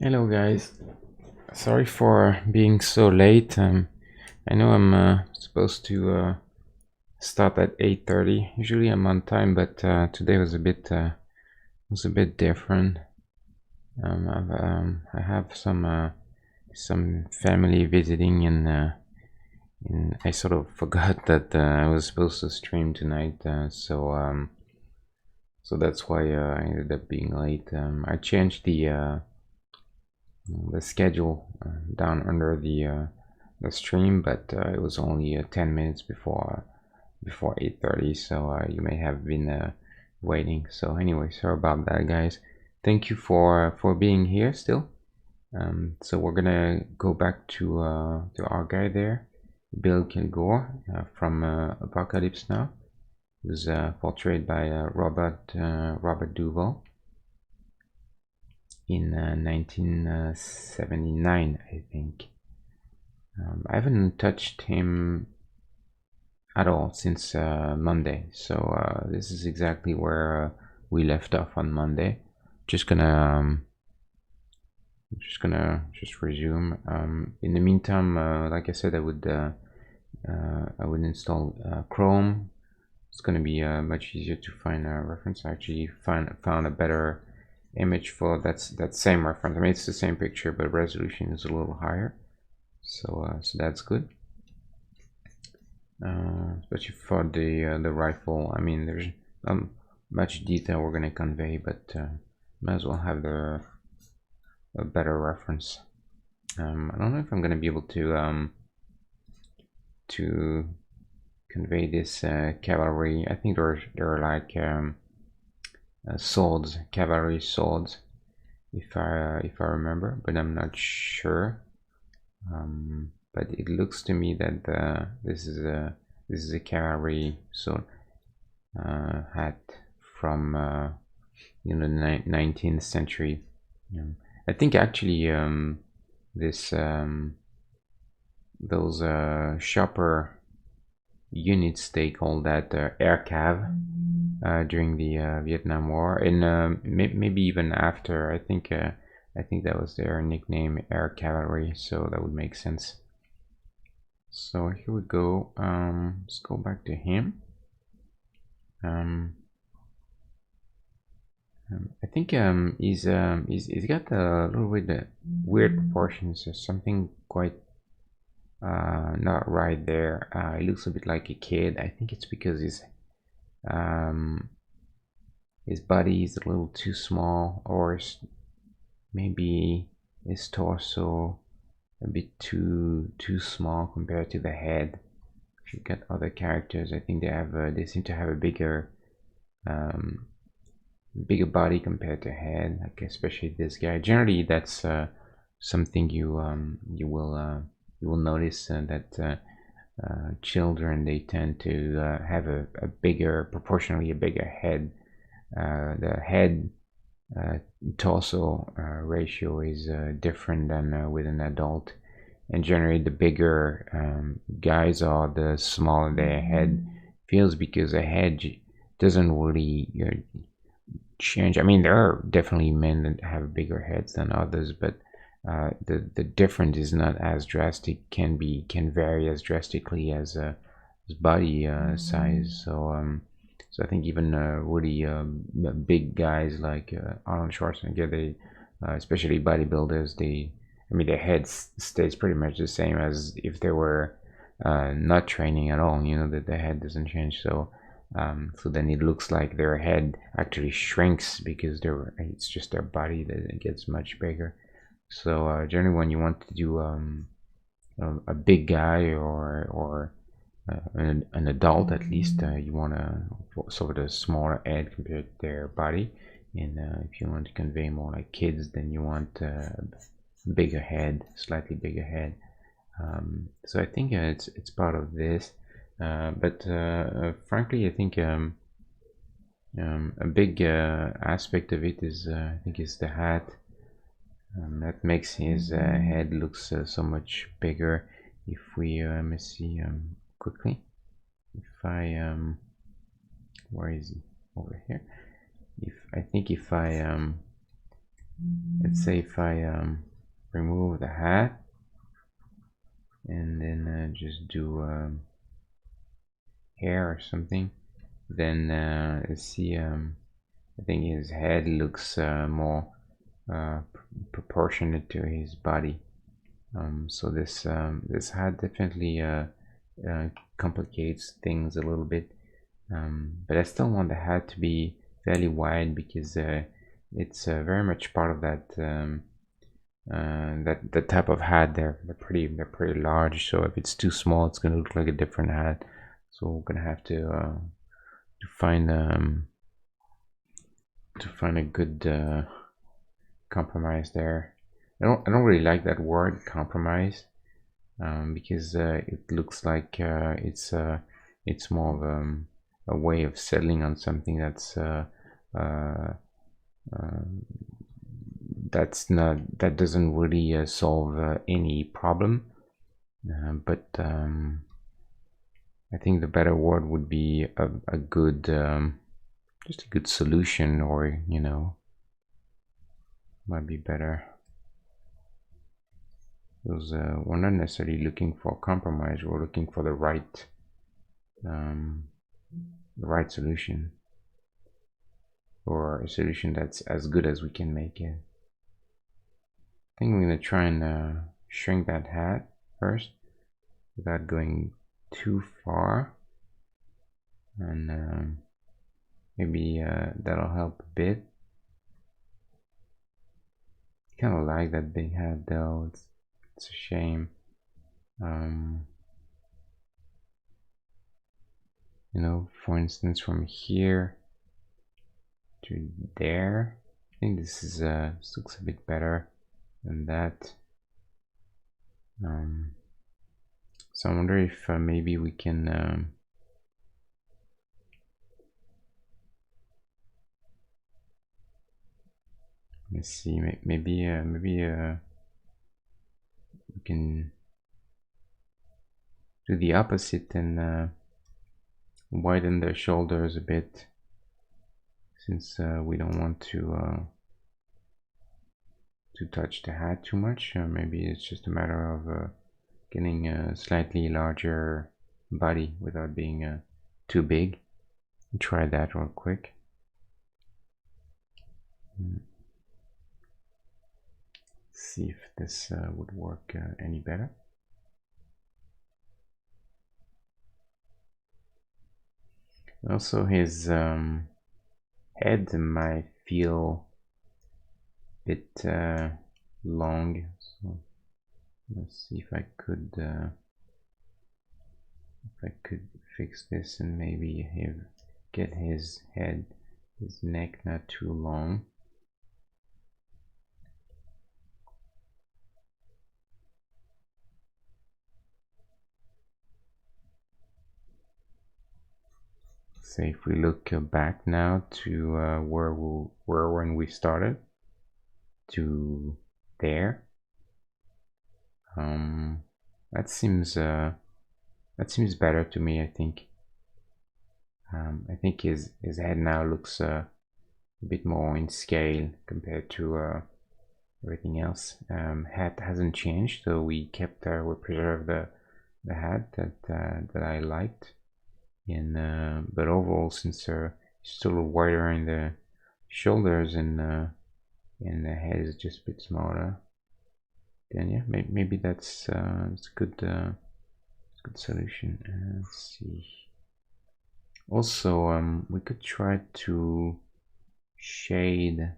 Hello guys, sorry for being so late. I know I'm supposed to start at 8:30. Usually I'm on time, but today was a bit different. I have some family visiting, and I sort of forgot that I was supposed to stream tonight. So that's why I ended up being late. I changed the schedule down under the stream, but it was only 10 minutes before 8:30, so you may have been waiting. So anyway, sorry about that, guys. Thank you for being here still. So we're gonna go back to our guy there, Bill Kilgore from Apocalypse Now, who's portrayed by Robert Duvall in 1979, I think. I haven't touched him at all since Monday, so this is exactly where we left off on Monday. Just gonna just resume. In the meantime, like I said, I would install Chrome. It's gonna be much easier to find a reference. I actually found a better image for that same reference. I mean, it's the same picture, but resolution is a little higher, so that's good. Especially for the rifle. I mean, there's much detail we're gonna convey, but might as well have a better reference. I don't know if I'm gonna be able to convey this cavalry. I think they're like swords, cavalry swords, if I remember, but I'm not sure. But it looks to me that this is a cavalry sword hat from the 19th century. I think actually those shopper units, they call that air cav during the Vietnam War, and maybe even after. I think that was their nickname, air cavalry, so that would make sense. So here we go. Let's go back to him. I think he's got a little bit weird proportions. There's something quite not right there. He looks a bit like a kid. I think it's because his body is a little too small, or maybe his torso a bit too small compared to the head. If you got other characters, I think they seem to have a bigger body compared to head, like especially this guy. Generally, that's something you will notice that children, they tend to have a proportionally a bigger head. The head torso ratio is different than with an adult, and generally the bigger guys are, the smaller their head feels, because a head doesn't really change. I mean, there are definitely men that have bigger heads than others, but the difference is not as drastic. Can vary as drastically as body size. So I think even really big guys like Arnold Schwarzenegger, they especially bodybuilders, I mean, their heads stays pretty much the same as if they were not training at all. That the head doesn't change. So then it looks like their head actually shrinks because it's just their body that it gets much bigger. So generally, when you want to do a big guy or an adult, at least you want sort of a smaller head compared to their body. And if you want to convey more like kids, then you want a bigger head, slightly bigger head. So I think it's part of this. But frankly, I think a big aspect of it is I think is the hat. That makes his head looks so much bigger. If we let me see quickly, if I where is he? Over here. If I let's say if I remove the hat and then just do hair or something, then let's see, I think his head looks more proportionate to his body. So this hat definitely complicates things a little bit, but I still want the hat to be fairly wide because it's very much part of that the type of hat. They're pretty large. So if it's too small, it's gonna look like a different hat. So we're gonna have to find a good compromise there. I don't really like that word compromise, because it looks like it's more of a way of settling on something uh, that doesn't really solve any problem. But I think the better word would be a good just a good solution, or might be better. Because we're not necessarily looking for compromise. We're looking for um, the right solution, or a solution that's as good as we can make it. I think I'm gonna try and shrink that hat first without going too far, and maybe that'll help a bit. Kind of like that big hat though. It's a shame. For instance, from here to there, I think this looks a bit better than that. So I wonder if maybe we can let's see, maybe we can do the opposite and widen the shoulders a bit, since we don't want to touch the hat too much. Maybe it's just a matter of getting a slightly larger body without being too big. Try that real quick. See if this would work any better. Also, his head might feel a bit long, so let's see if I could fix this and maybe get his neck not too long. Say if we look back now to where we were when we started to there, that seems better to me. I think his head now looks a bit more in scale compared to everything else. Hat hasn't changed, so we preserved the hat that I liked. And but overall, since it's still wider in the shoulders and the head is just a bit smaller, then yeah, maybe that's it's a good solution. Let's see. Also, we could try to shade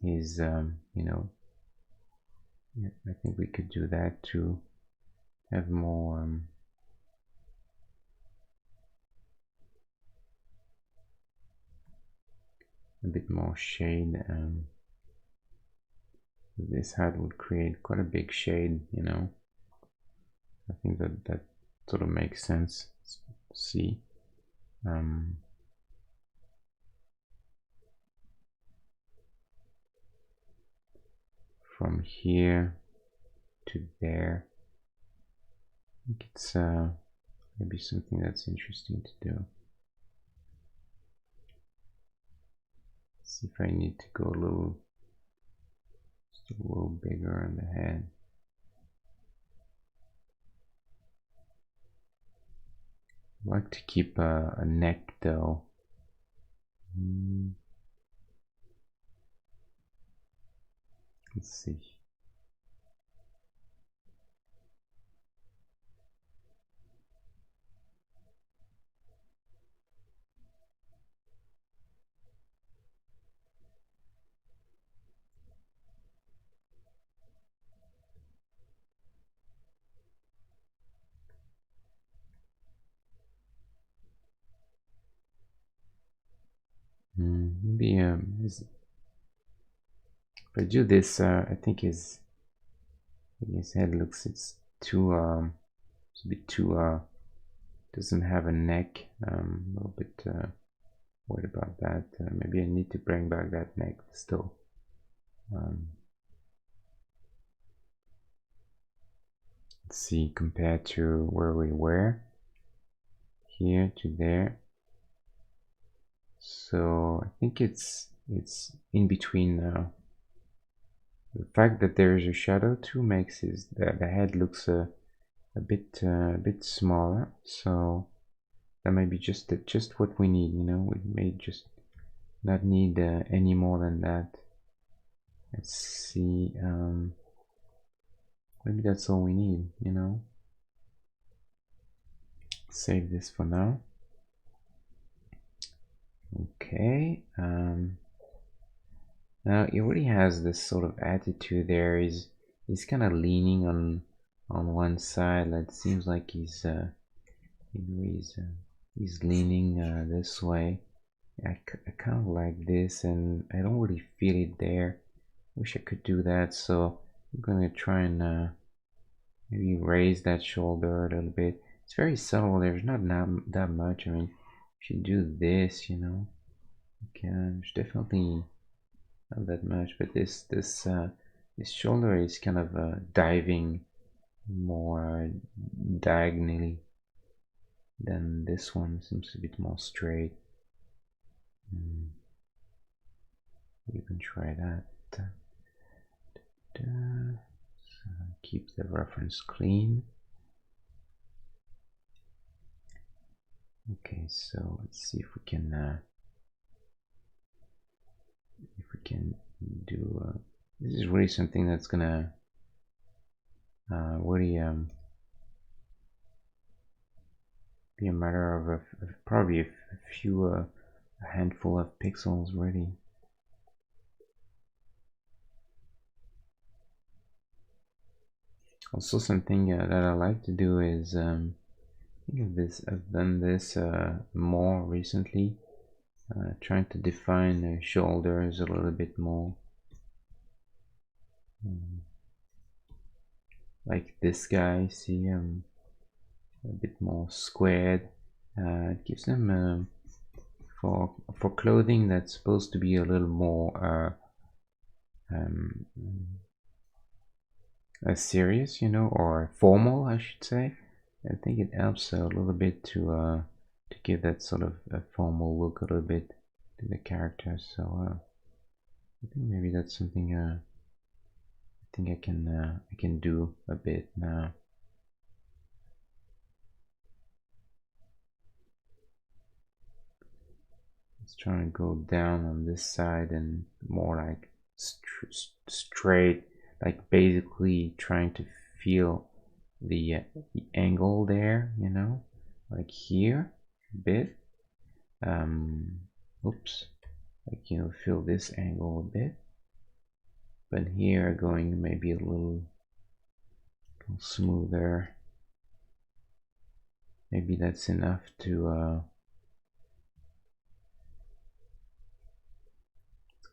his yeah, I think we could do that to have more a bit more shade. This hat would create quite a big shade, I think that sort of makes sense. Let's see. From here to there, I think it's maybe something that's interesting to do. Let's see if I need to go just a little bigger on the head. I like to keep a neck though. Let's see. Maybe if I do this, I think his head looks it's a bit too doesn't have a neck. A little bit worried about that. Maybe I need to bring back that neck still. Let's see, compared to where we were, here to there. So I think it's in between. The fact that there is a shadow too makes the head looks a bit smaller. So that might be just what we need. You know, we may just not need any more than that. Let's see. Maybe that's all we need. You know. Save this for now. Okay. Now he already has this sort of attitude there. He's kind of leaning on one side. It seems like he's leaning this way. I kind of like this, and I don't really feel it there. Wish I could do that. So I'm gonna try and maybe raise that shoulder a little bit. It's very subtle. There's not that much. I mean, if you do this, you know, you can. There's definitely not that much, but this shoulder is kind of diving more diagonally than this one. Seems a bit more straight. You can try that. So keep the reference clean. Okay, so let's see if we can do. This is really something that's gonna really be a matter of probably a few a handful of pixels really. Also, something that I like to do is I've done this more recently, trying to define the shoulders a little bit more. Like this guy, see, a bit more squared. It gives them for clothing that's supposed to be a little more serious, you know, or formal, I should say. I think it helps a little bit to give that sort of a formal look a little bit to the character. So I think maybe that's something I think I can do a bit now. Let's try to go down on this side and more like straight, like basically trying to feel the angle there, you know, like here a bit. Oops, like, you know, feel this angle a bit, but here going maybe a little smoother. Maybe that's enough to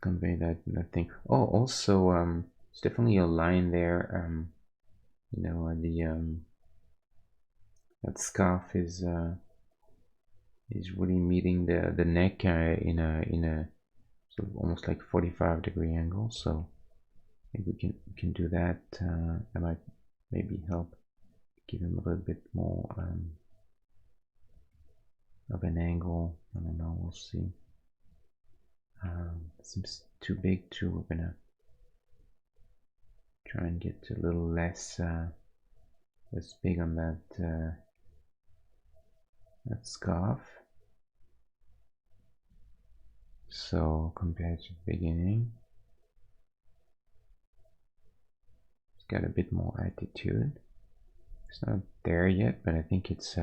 convey that thing. Oh, also, it's definitely a line there. You know, that scarf is really meeting the neck in a sort of almost like 45-degree angle. So maybe we can do that. That might maybe help give him a little bit more of an angle. I don't know. We'll see. Seems too big too. We're gonna try and get a little less big on that scarf. So compared to the beginning, it's got a bit more attitude. It's not there yet, but I think it's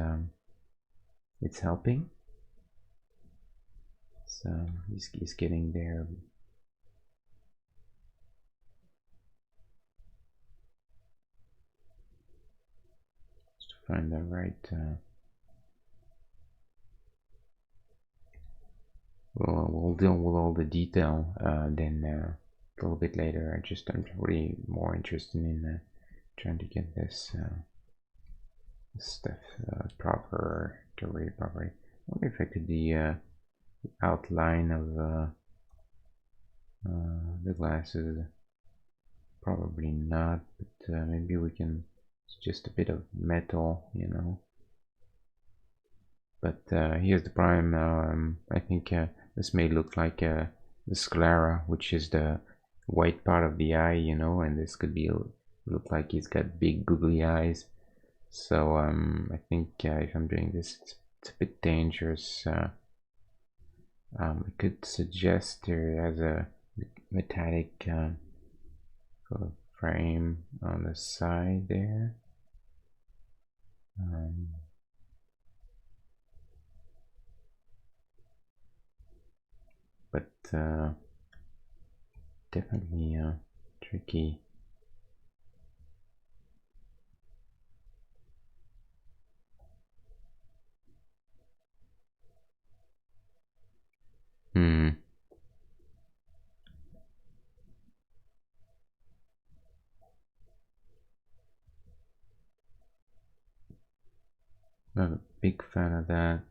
helping. So he's getting there. Just to find the right. We'll deal with all the detail then a little bit later. I'm really more interested in trying to get this stuff proper to read properly. I wonder if I could the outline of the glasses. Probably not, but maybe we can. It's just a bit of metal, you know. But here's the problem. I think this may look like the sclera, which is the white part of the eye, you know, and this could be look like he's got big googly eyes. So I think if I'm doing this, it's a bit dangerous. I could suggest there as a metallic sort of frame on the side there. But definitely tricky. Not a big fan of that.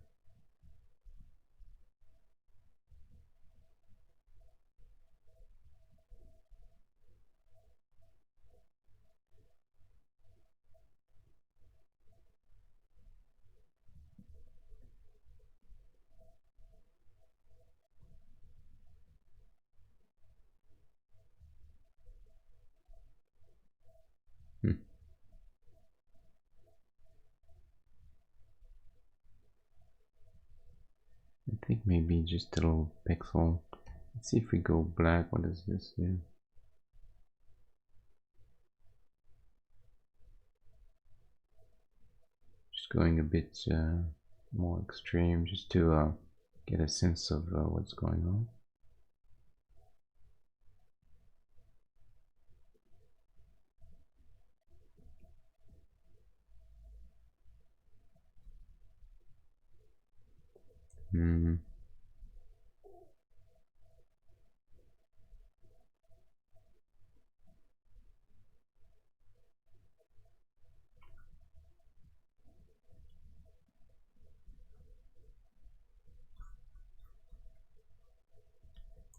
Hmm. I think maybe just a little pixel. Let's see if we go black. What does this do? Just going a bit more extreme, just to get a sense of what's going on.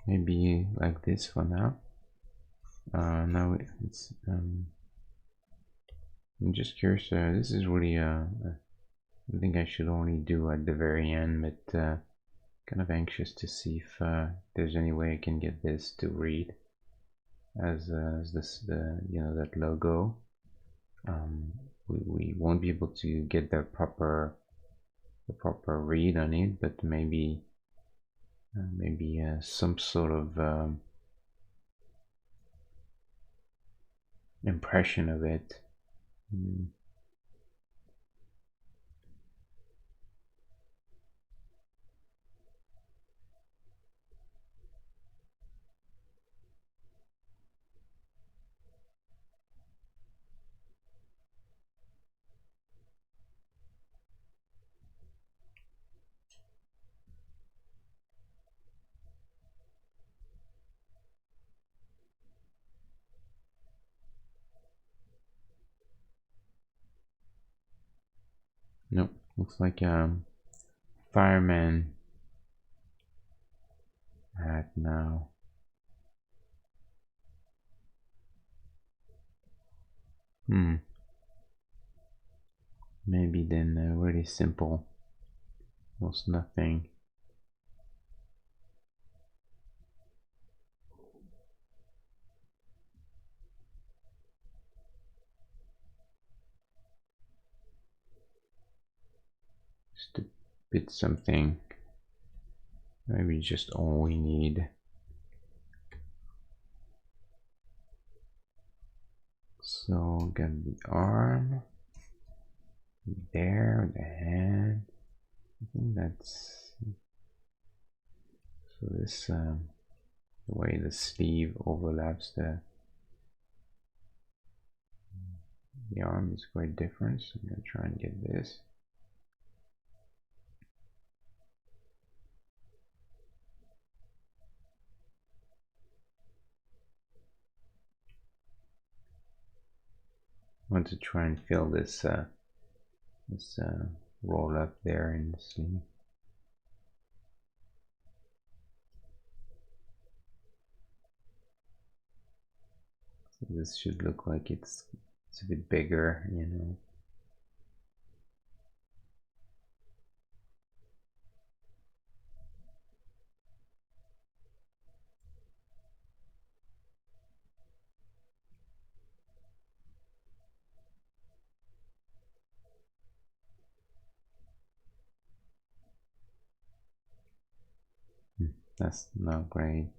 Maybe like this for now. Now it's. I'm just curious. This is really. I think I should only do at the very end, but kind of anxious to see if there's any way I can get this to read as this that logo. We won't be able to get the proper read on it, but maybe some sort of impression of it. Nope, looks like fireman hat now. Maybe then really simple, almost nothing. just to fit something. Maybe just all we need. So got the arm there, the hand. I think that's so. This the way the sleeve overlaps the arm is quite different. So I'm gonna try and get this. I want to try and fill this roll up there in the sleeve. So this should look like it's a bit bigger, you know. That's not great.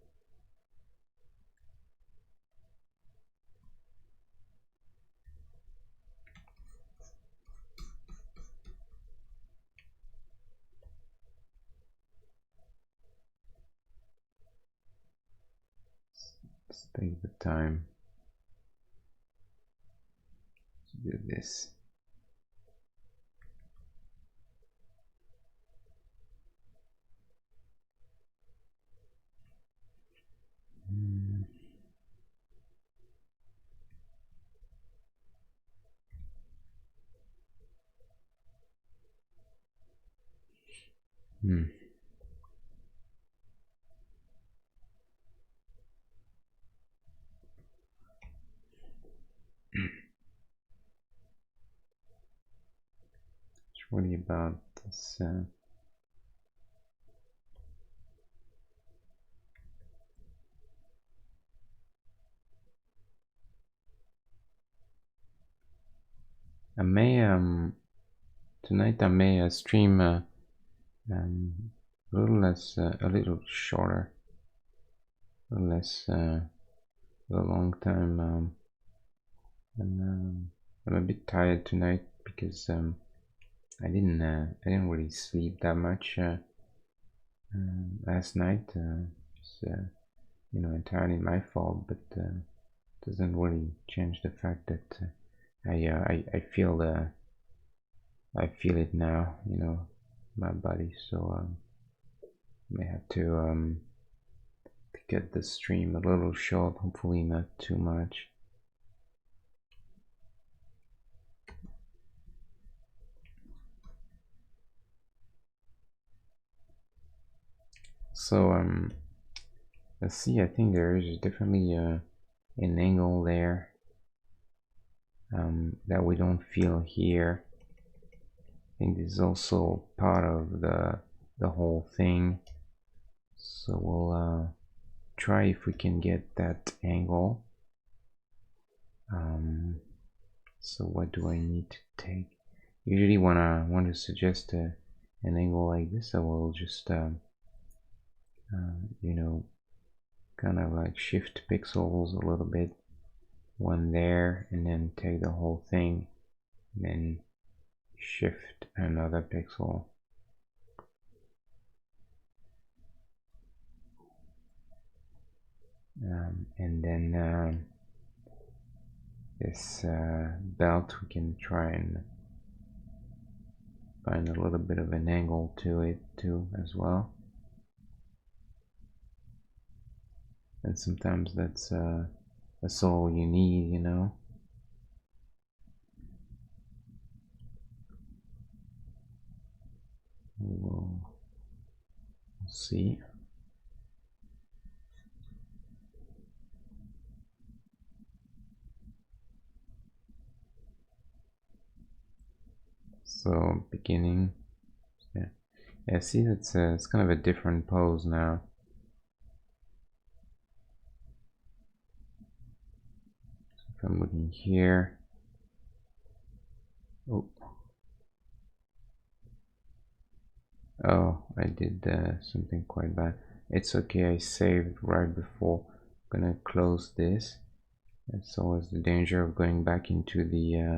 Let's take the time to do this. Hmm. Worry about this. I may tonight I may stream a little less, a little shorter, a little less, a long time. And I'm a bit tired tonight because I didn't really sleep that much last night. It's you know, entirely my fault, but doesn't really change the fact that I feel I feel it now, you know, my body. So may have to get the stream a little short. Hopefully not too much. So let's see. I think there is definitely an angle there that we don't feel here. I think this is also part of the whole thing. So we'll try if we can get that angle. So what do I need to take? Usually when I want to suggest an angle like this, I will just you know, kind of like shift pixels a little bit, one there, and then take the whole thing, and then shift another pixel. And then this belt, we can try and find a little bit of an angle to it too as well. And sometimes that's all you need, you know. We'll see. So beginning, yeah. See, it's kind of a different pose now. If I'm looking here, oh, Oh, I did something quite bad. It's okay, I saved right before. I'm gonna close this. It's always the danger of going back into the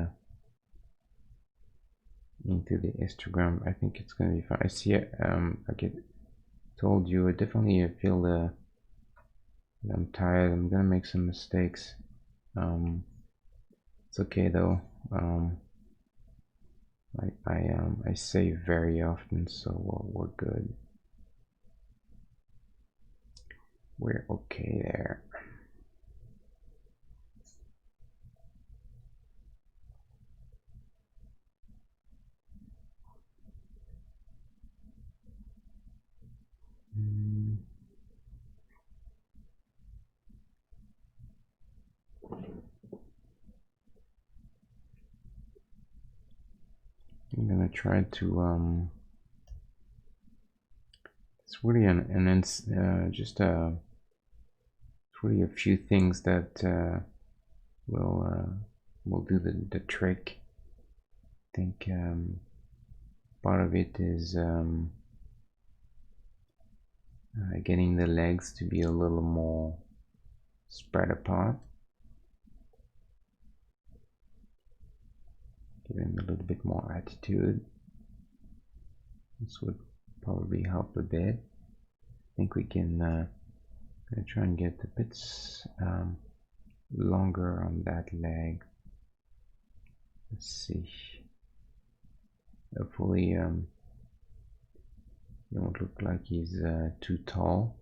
histogram. I think it's gonna be fine. I see it. Like I told you, I definitely feel that I'm tired. I'm gonna make some mistakes. It's okay though. I save very often, so we're good. We're okay there. Mm, I'm gonna try to it's really just it's really a few things that will will do the trick. I think part of it is getting the legs to be a little more spread apart, give them a little bit more attitude. This would probably help a bit. I think we can gonna try and get a bit longer on that leg. Let's see. Hopefully, it won't look like he's too tall.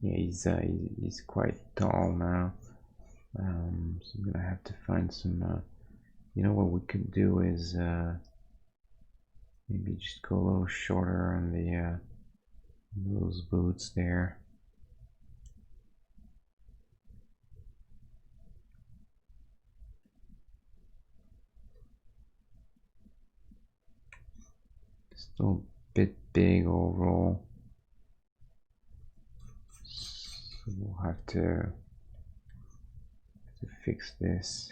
Yeah, he's quite tall now. So I'm gonna have to find some. You know what we could do is maybe just go a little shorter on the those boots there. Still a bit big overall. So we'll have to fix this.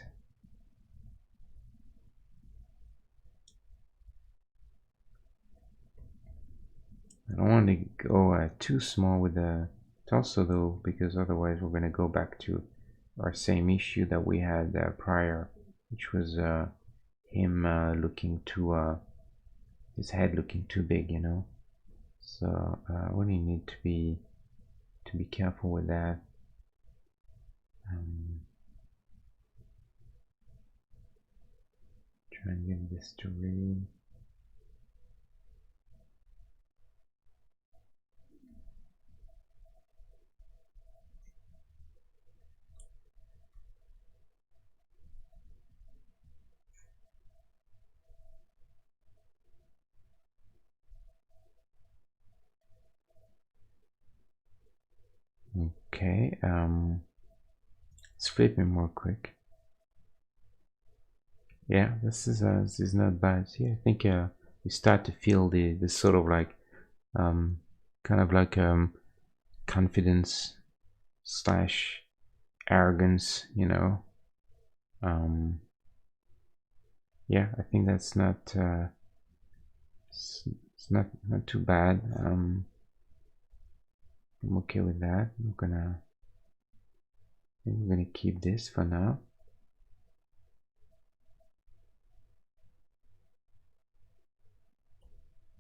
I don't want to go too small with the torso though, because otherwise we're going to go back to our same issue that we had prior, which was him looking too, his head looking too big, you know. So really need to be careful with that. Try and get this to read. Okay, let's flip him more quick. Yeah, this is not bad. See, I think you start to feel the sort of like kind of like confidence slash arrogance, you know. Um, yeah, I think that's not it's not too bad. I'm okay with that. I think we're gonna keep this for now.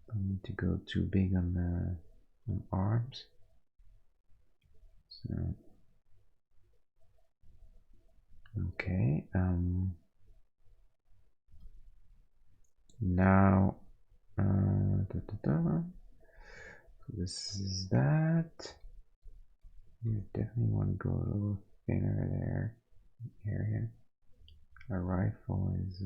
Don't need to go too big on the arms. So okay. Now so this is that. You definitely want to go a little thinner there. Area. A rifle is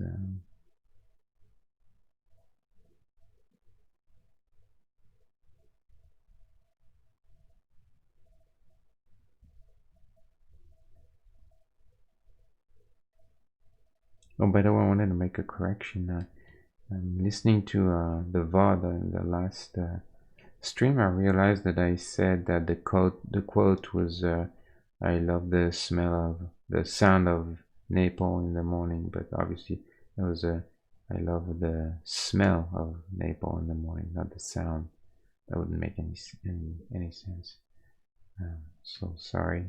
oh, by the way, I wanted to make a correction. I'm listening to the VOD in the last stream. I realized that I said that the quote was "I love the smell of the sound of Naples in the morning, but obviously it was a. I love the smell of Naples in the morning, not the sound. That wouldn't make any sense. So sorry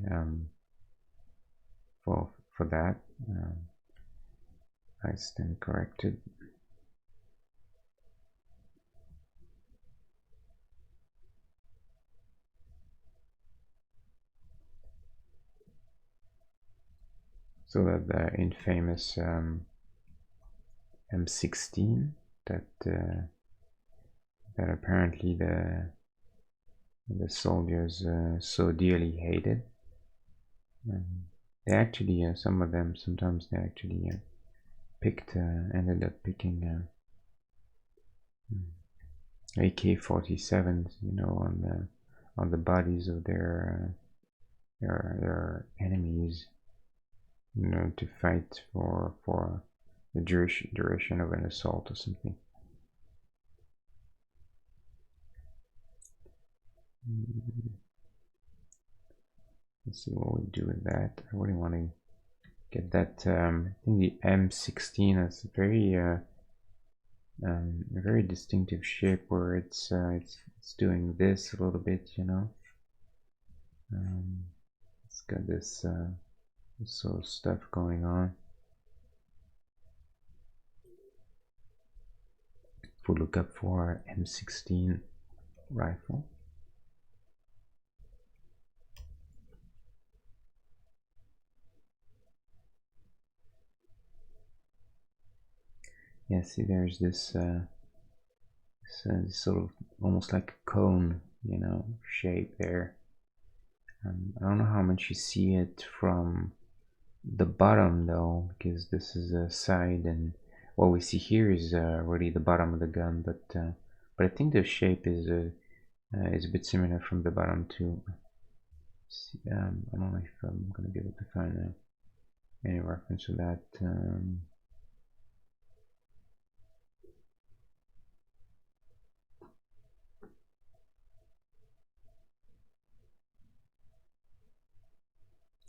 for that. I stand corrected. So that the infamous M16 that that apparently the soldiers so dearly hated. They actually, some of them, sometimes they actually ended up picking AK-47s, you know, on the bodies of their enemies, you know, to fight for the duration of an assault or something. Let's see what we do with that. I really want to get that. I think the M16 has a very distinctive shape where it's doing this a little bit, you know. It's got this sort of stuff going on. If we look up for M16 rifle, yeah, see, there's this sort of almost like a cone, you know, shape there. I don't know how much you see it from the bottom though, because this is a side, and what we see here is really the bottom of the gun. But I think the shape is a bit similar from the bottom too. I don't know if I'm gonna be able to find any reference to that.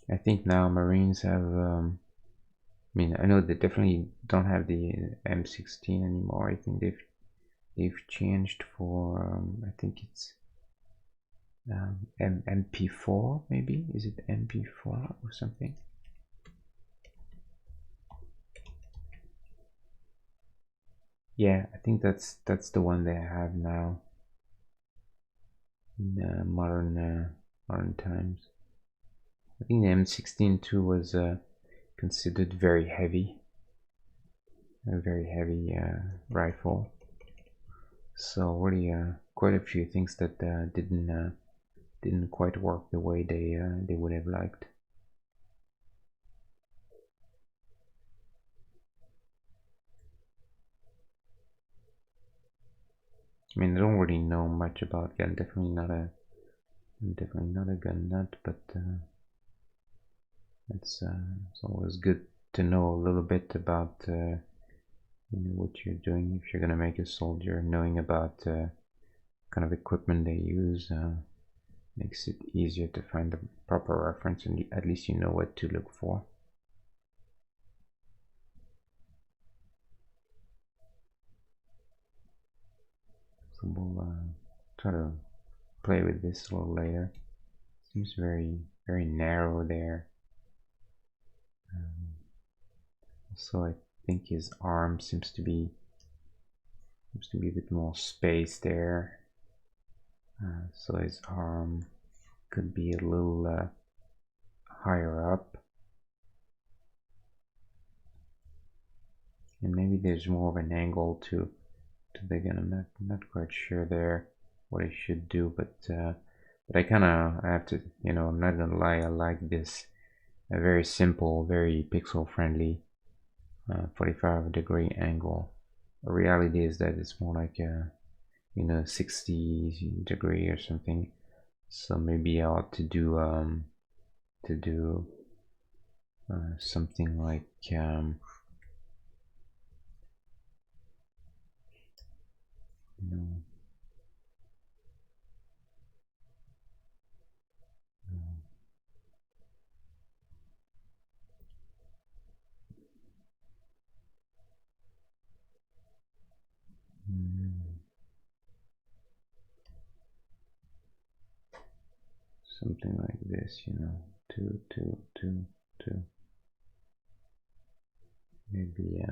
I think now Marines have. I mean, I know they definitely don't have the M16 anymore. I think they've changed for. I think it's MP4 maybe. Is it MP4 or something? Yeah, I think that's the one they have now in modern times. I think the M16 too was considered very heavy, a very heavy rifle. So really, quite a few things that didn't quite work the way they would have liked. I mean, I don't really know much about gun. Definitely not a gun nut, but it's always good to know a little bit about you know, what you're doing if you're gonna make a soldier. Knowing about kind of equipment they use makes it easier to find the proper reference, and at least you know what to look for. So we'll try to play with this a little later. Seems very narrow there. So I think his arm seems to be a bit more space there. So his arm could be a little higher up, and maybe there's more of an angle to the gun. I'm not quite sure there what I should do, but I have to, you know, I'm not gonna lie, I like this a very simple, very pixel friendly 45-degree angle. The reality is that it's more like a, you know, 60-degree or something. So maybe I ought to do something like you know, something like this, you know, two, two, two, two. Maybe,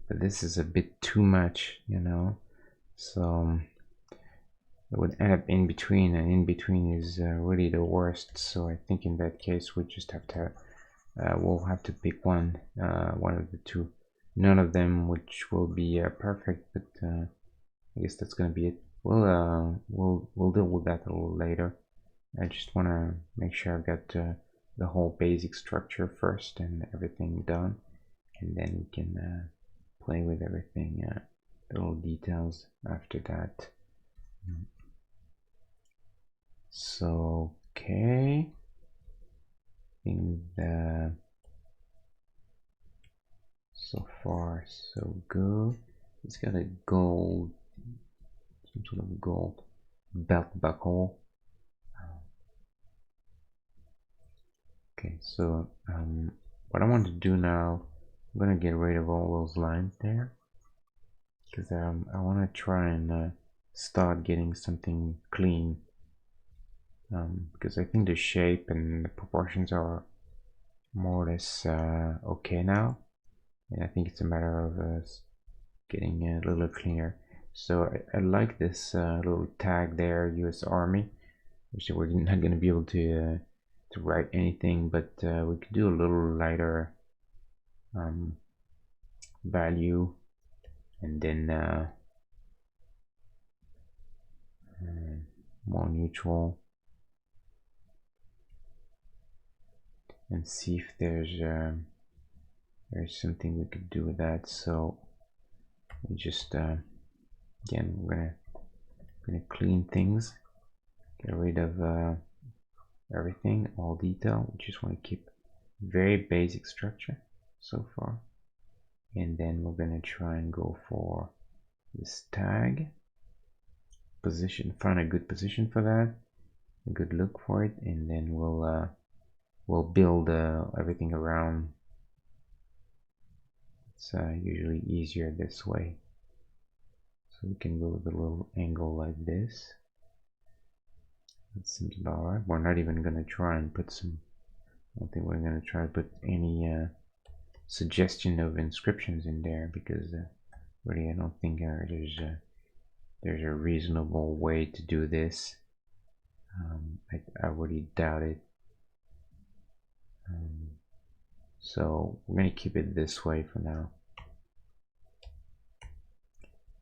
but this is a bit too much, you know. So it would end up in between, and in between is really the worst. So I think in that case we just have to we'll have to pick one of the two, none of them which will be perfect, but I guess that's gonna be it. We'll deal with that a little later. I just want to make sure I've got the whole basic structure first and everything done, and then we can play with everything, little details after that. So okay, I think so far so good. It's got a gold, some sort of gold belt buckle. Okay, so what I want to do now, I'm gonna get rid of all those lines there, because I want to try and start getting something clean, because I think the shape and the proportions are more or less okay now, and I think it's a matter of getting a little cleaner. So I like this little tag there, US Army. Actually, we're not going to be able to write anything, but we could do a little lighter value, and then more neutral, and see if there's something we could do with that. So we just again, we're gonna clean things, get rid of everything, all detail. We just want to keep very basic structure so far, and then we're gonna try and go for this tag position, find a good position for that, a good look for it, and then we'll build everything around. It's usually easier this way. So we can go with a little angle like this. That seems about right. We're not even going to try and put some, I don't think we're going to try to put any suggestion of inscriptions in there, because really I don't think there's a reasonable way to do this. I really doubt it. So we're going to keep it this way for now.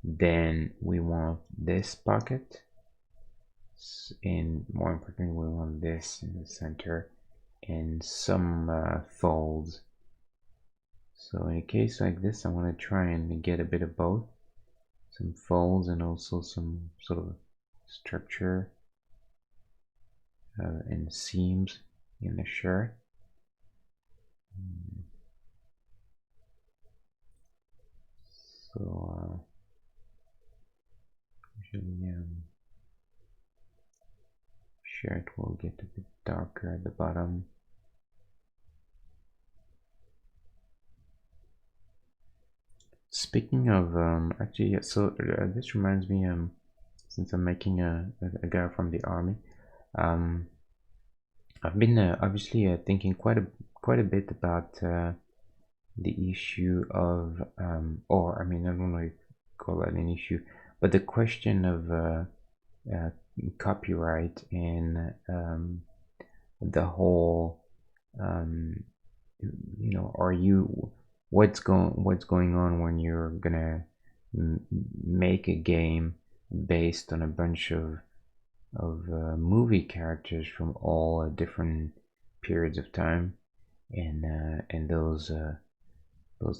Then we want this pocket, and more importantly we want this in the center, and some folds. So in a case like this I want to try and get a bit of both, some folds and also some sort of structure and seams in the shirt. So usually shirt will get a bit darker at the bottom. Speaking of actually, yeah, so this reminds me, since I'm making a guy from the army, I've been obviously thinking quite a bit about the issue of or I mean, I don't know if you call that an issue, but the question of copyright and the whole you know, are you what's going on when you're gonna make a game based on a bunch of movie characters from all different periods of time, and those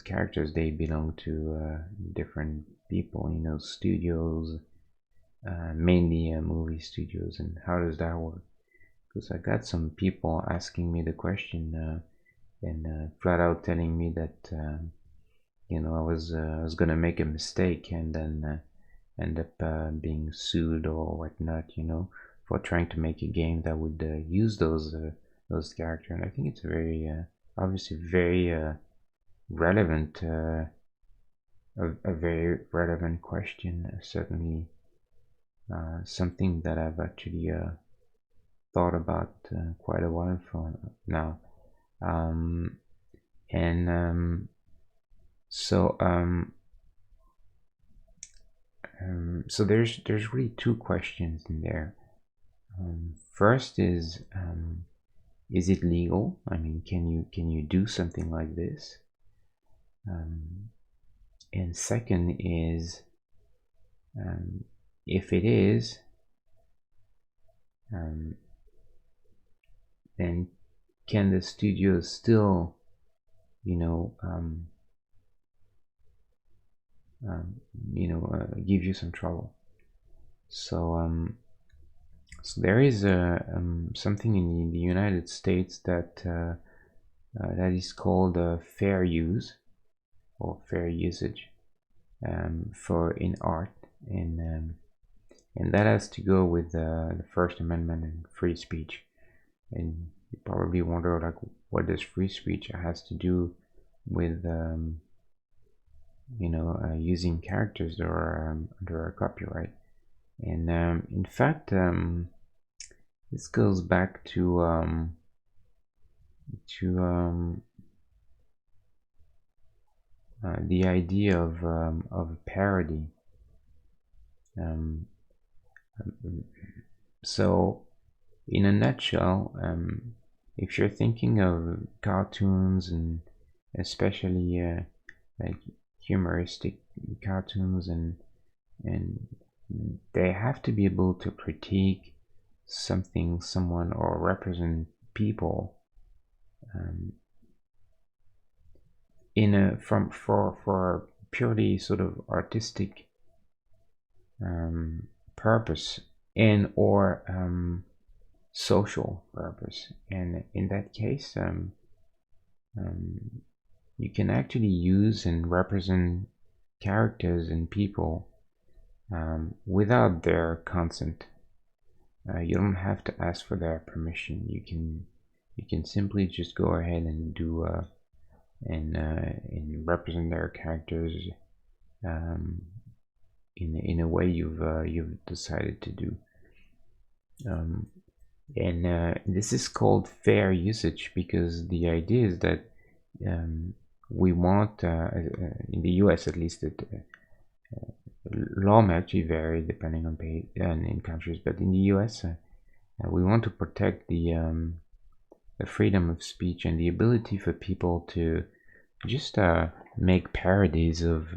characters, they belong to different people, you know, studios, mainly movie studios. And how does that work? Because I got some people asking me the question, and flat out telling me that you know, I was gonna make a mistake and then end up being sued or whatnot, you know, for trying to make a game that would use those characters. And I think it's very obviously very relevant, a very relevant question. Certainly something that I've actually thought about quite a while for now. Um, and so so there's really two questions in there. First is it legal? I mean, can you do something like this? And second is, if it is, then can the studio still, you know, give you some trouble? So there is something in the United States that is called fair use or fair usage for in art, and that has to go with the First Amendment and free speech. And you probably wonder, like, what does free speech has to do with using characters that are under a copyright? And in fact, this goes back to the idea of parody. So, in a nutshell, if you're thinking of cartoons, and especially like humoristic cartoons, and they have to be able to critique something, someone, or represent people in a from for purely sort of artistic purpose, and or social purpose. And in that case, you can actually use and represent characters and people without their consent. You don't have to ask for their permission. You can simply just go ahead and do and represent their characters in a way you've decided to do. And this is called fair usage, because the idea is that we want, in the US at least, that law may actually vary depending on in countries, but in the US, we want to protect the freedom of speech and the ability for people to just make parodies of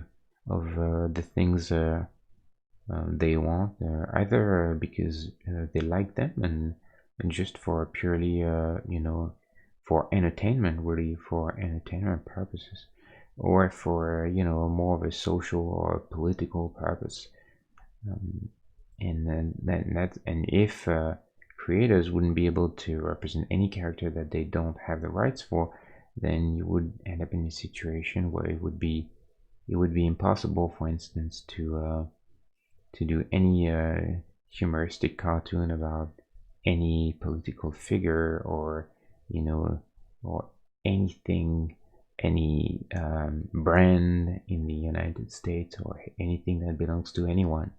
the things they want, either because they like them, and just for purely for entertainment, really for entertainment purposes, or for more of a social or political purpose. And then and if creators wouldn't be able to represent any character that they don't have the rights for, then you would end up in a situation where it would be impossible, for instance, to do any humoristic cartoon about any political figure, or or anything, any brand in the United States, or anything that belongs to anyone.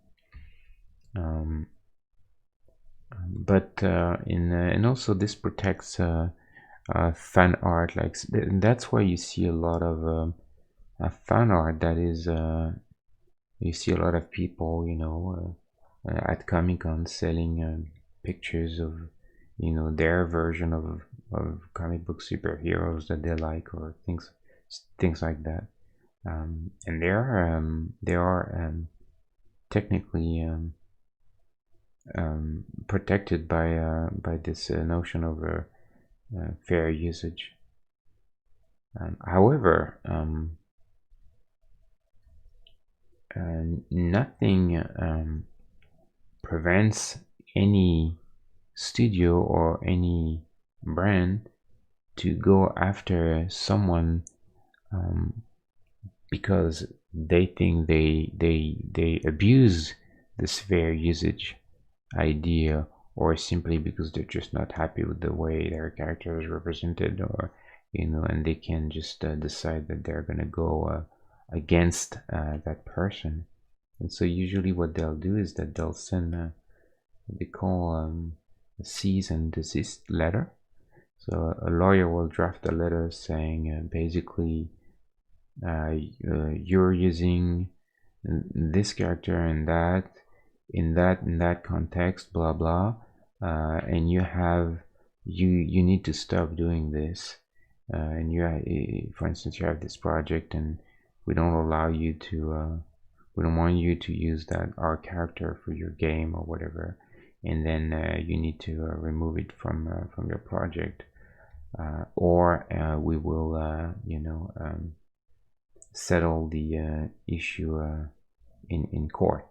But and also this protects fan art. Like that's why you see a lot of fan art that is you see a lot of people at Comic-Con selling pictures of their version of comic book superheroes that they like, or things like that. And they are technically protected by this notion of fair usage. However, nothing prevents any studio or any brand to go after someone because they think they abuse this fair usage idea, or simply because they're just not happy with the way their character is represented, or and they can just decide that they're gonna go against that person. And so usually what they'll do is that they'll send what they call cease and desist letter. So a lawyer will draft a letter saying basically you're using this character and that in that context, blah blah, and you need to stop doing this, and for instance, you have this project and we don't allow you to we don't want you to use that our character for your game or whatever, and then you need to remove it from your project, or we will settle the issue in court.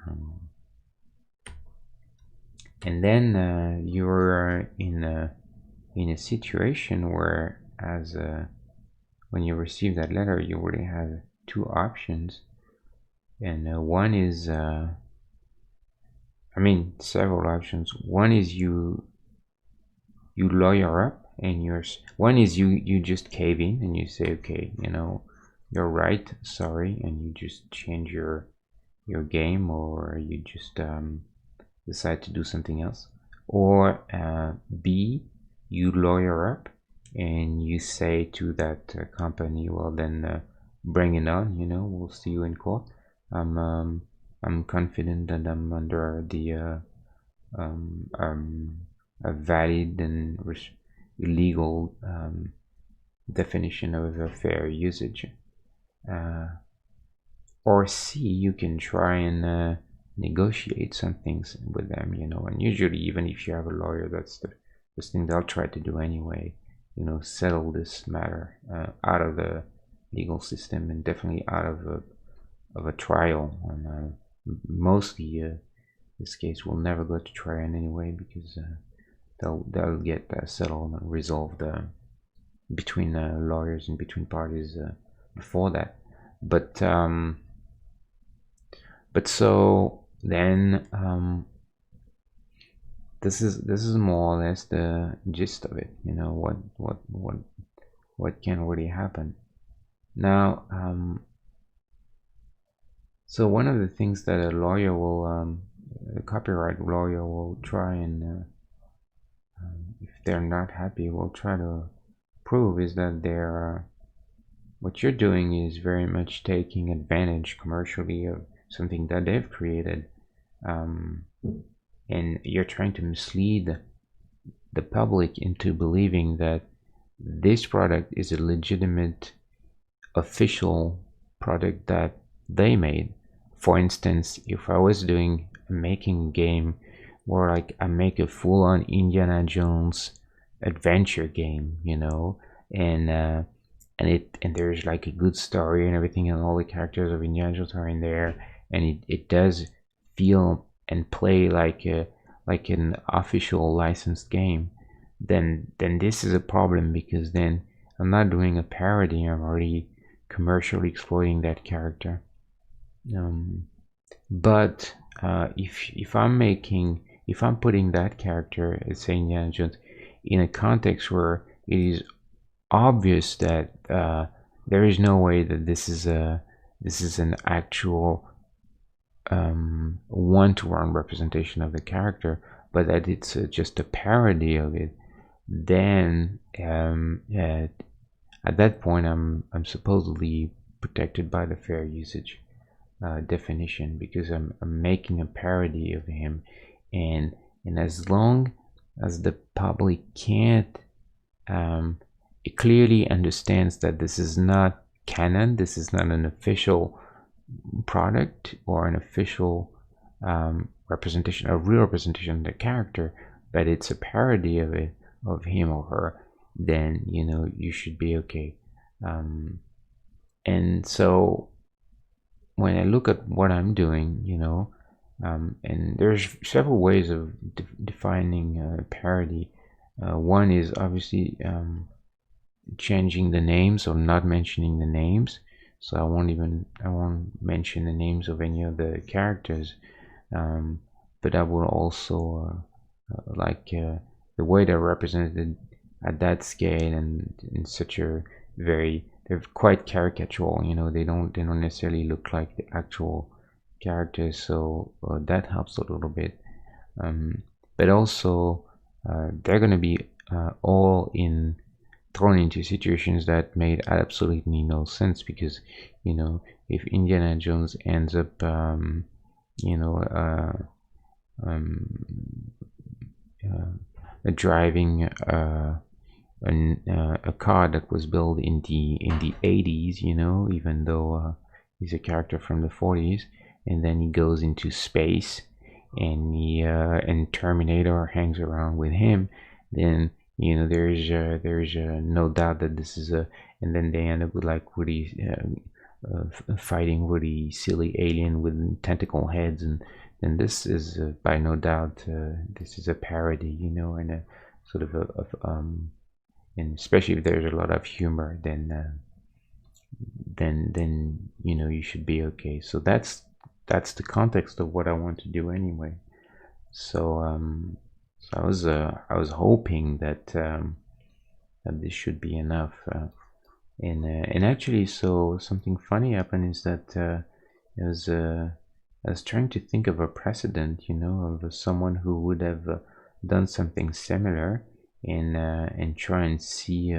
Um, and then you're in a situation where, as when you receive that letter, you already have two options, and one is, several options. One is you lawyer up, and one is you just cave in and you say, okay, you're right, sorry, and you just change your game, or you just decide to do something else. Or B, you lawyer up and you say to that company, well then bring it on, we'll see you in court. I'm confident that I'm under the a valid and illegal definition of a fair usage. Or C, you can try and negotiate some things with them, and usually, even if you have a lawyer, that's the first thing they'll try to do anyway, settle this matter out of the legal system, and definitely out of a trial. And mostly this case will never go to trial anyway, because they'll get settled and resolved between lawyers and between parties before that. But so then this is more or less the gist of it. What can really happen now. So one of the things that a copyright lawyer will try and if they're not happy, will try to prove is that what you're doing is very much taking advantage commercially of something that they've created, and you're trying to mislead the public into believing that this product is a legitimate official product that they made. For instance, if I was making a game where I make a full-on Indiana Jones adventure game, and there's like a good story and everything, and all the characters of Indiana Jones are in there, and it does feel and play like an official licensed game, then this is a problem, because then I'm not doing a parody, I'm already commercially exploiting that character. But if I'm putting that character, let's say Indiana Jones, in a context where it is obvious that there is no way that this is an actual one-to-one representation of the character, but that it's just a parody of it, then at that point I'm supposedly protected by the fair usage definition, because I'm making a parody of him, and as long as the public can't it clearly understands that this is not canon, this is not an official product or an official representation, a real representation of the character, but it's a parody of him or her, then you should be okay. And so when I look at what I'm doing, and there's several ways of defining parody. One is obviously changing the names or not mentioning the names. So I won't mention the names of any of the characters, but I will also the way they're represented at that scale and in such a they're quite caricatural. They don't necessarily look like the actual characters, so that helps a little bit. but also they're going to be all in thrown into situations that made absolutely no sense, because if Indiana Jones ends up you know um, driving a car that was built in the 80s, even though he's a character from the 40s, and then he goes into space, and and Terminator hangs around with him, then there's no doubt that this is a, and then they end up with like really fighting really silly alien with tentacle heads, and this is by no doubt this is a parody, and a sort of and especially if there's a lot of humor, then you should be okay. So that's the context of what I want to do anyway. So I was hoping that this should be enough. And actually, so something funny happened is that I was trying to think of a precedent, of someone who would have done something similar, and try and see,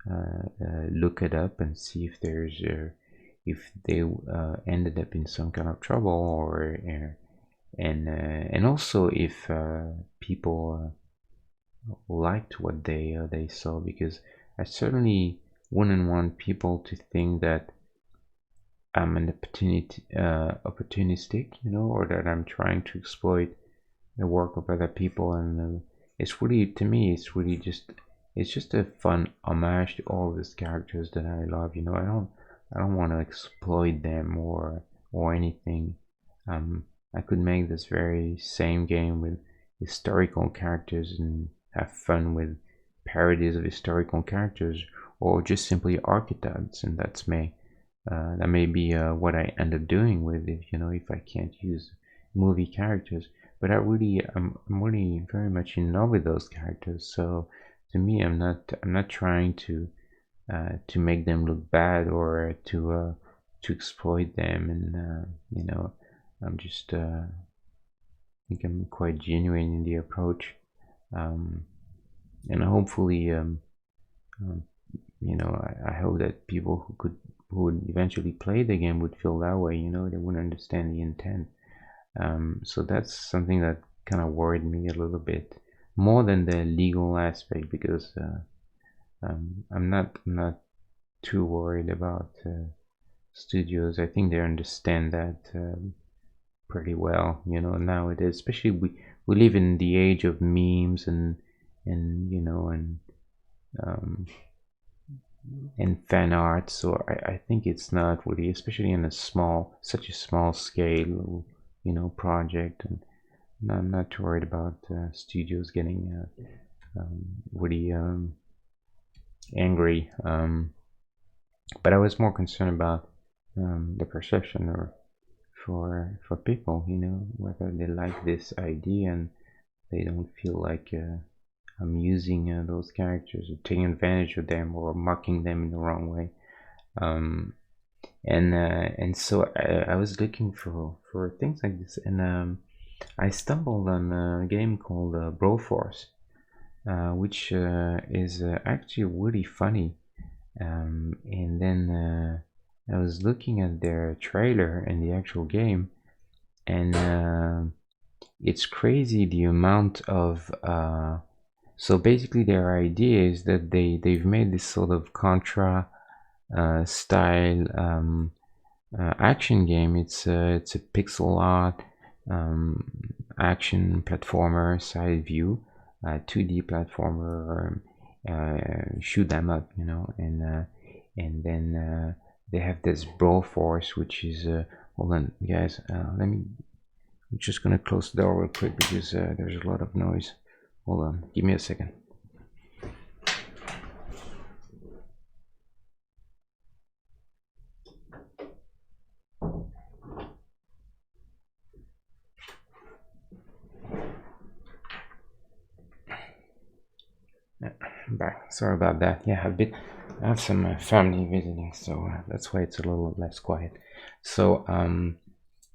look it up and see if there's if they ended up in some kind of trouble, or and also if people liked what they saw, because I certainly wouldn't want people to think that I'm an opportunistic, or that I'm trying to exploit the work of other people. And it's really, to me, it's just a fun homage to all these characters that I love. I don't want to exploit them or anything. I could make this very same game with historical characters and have fun with parodies of historical characters, or just simply archetypes, and that may be what I end up doing with it, if I can't use movie characters. But I'm really very much in love with those characters. So to me, I'm not trying to make them look bad, or to exploit them. And I'm just I think I'm quite genuine in the approach, um, and hopefully, I hope that people who would eventually play the game would feel that way. They wouldn't understand the intent. So that's something that kind of worried me a little bit more than the legal aspect, because I'm not too worried about studios. I think they understand that pretty well, nowadays. Especially we live in the age of memes um, and fan art. So I think it's not really, especially in such a small scale, project. And I'm not worried about studios getting really angry. But I was more concerned about the perception, or for people, whether they like this idea and they don't feel like I'm using those characters, or taking advantage of them, or mocking them in the wrong way. And so I was looking for things like this, and I stumbled on a game called Broforce, which is actually really funny. And then I was looking at their trailer and the actual game, and it's crazy the amount of. So basically, their idea is that they've made this sort of Contra style action game. It's a pixel art action platformer, side view, 2D platformer, shoot them up, and then they have this Brawl Force, which is hold on, guys. I'm just gonna close the door real quick, because there's a lot of noise. Hold on, give me a second. I'm back. Sorry about that. Yeah, I have some family visiting, so that's why it's a little less quiet. So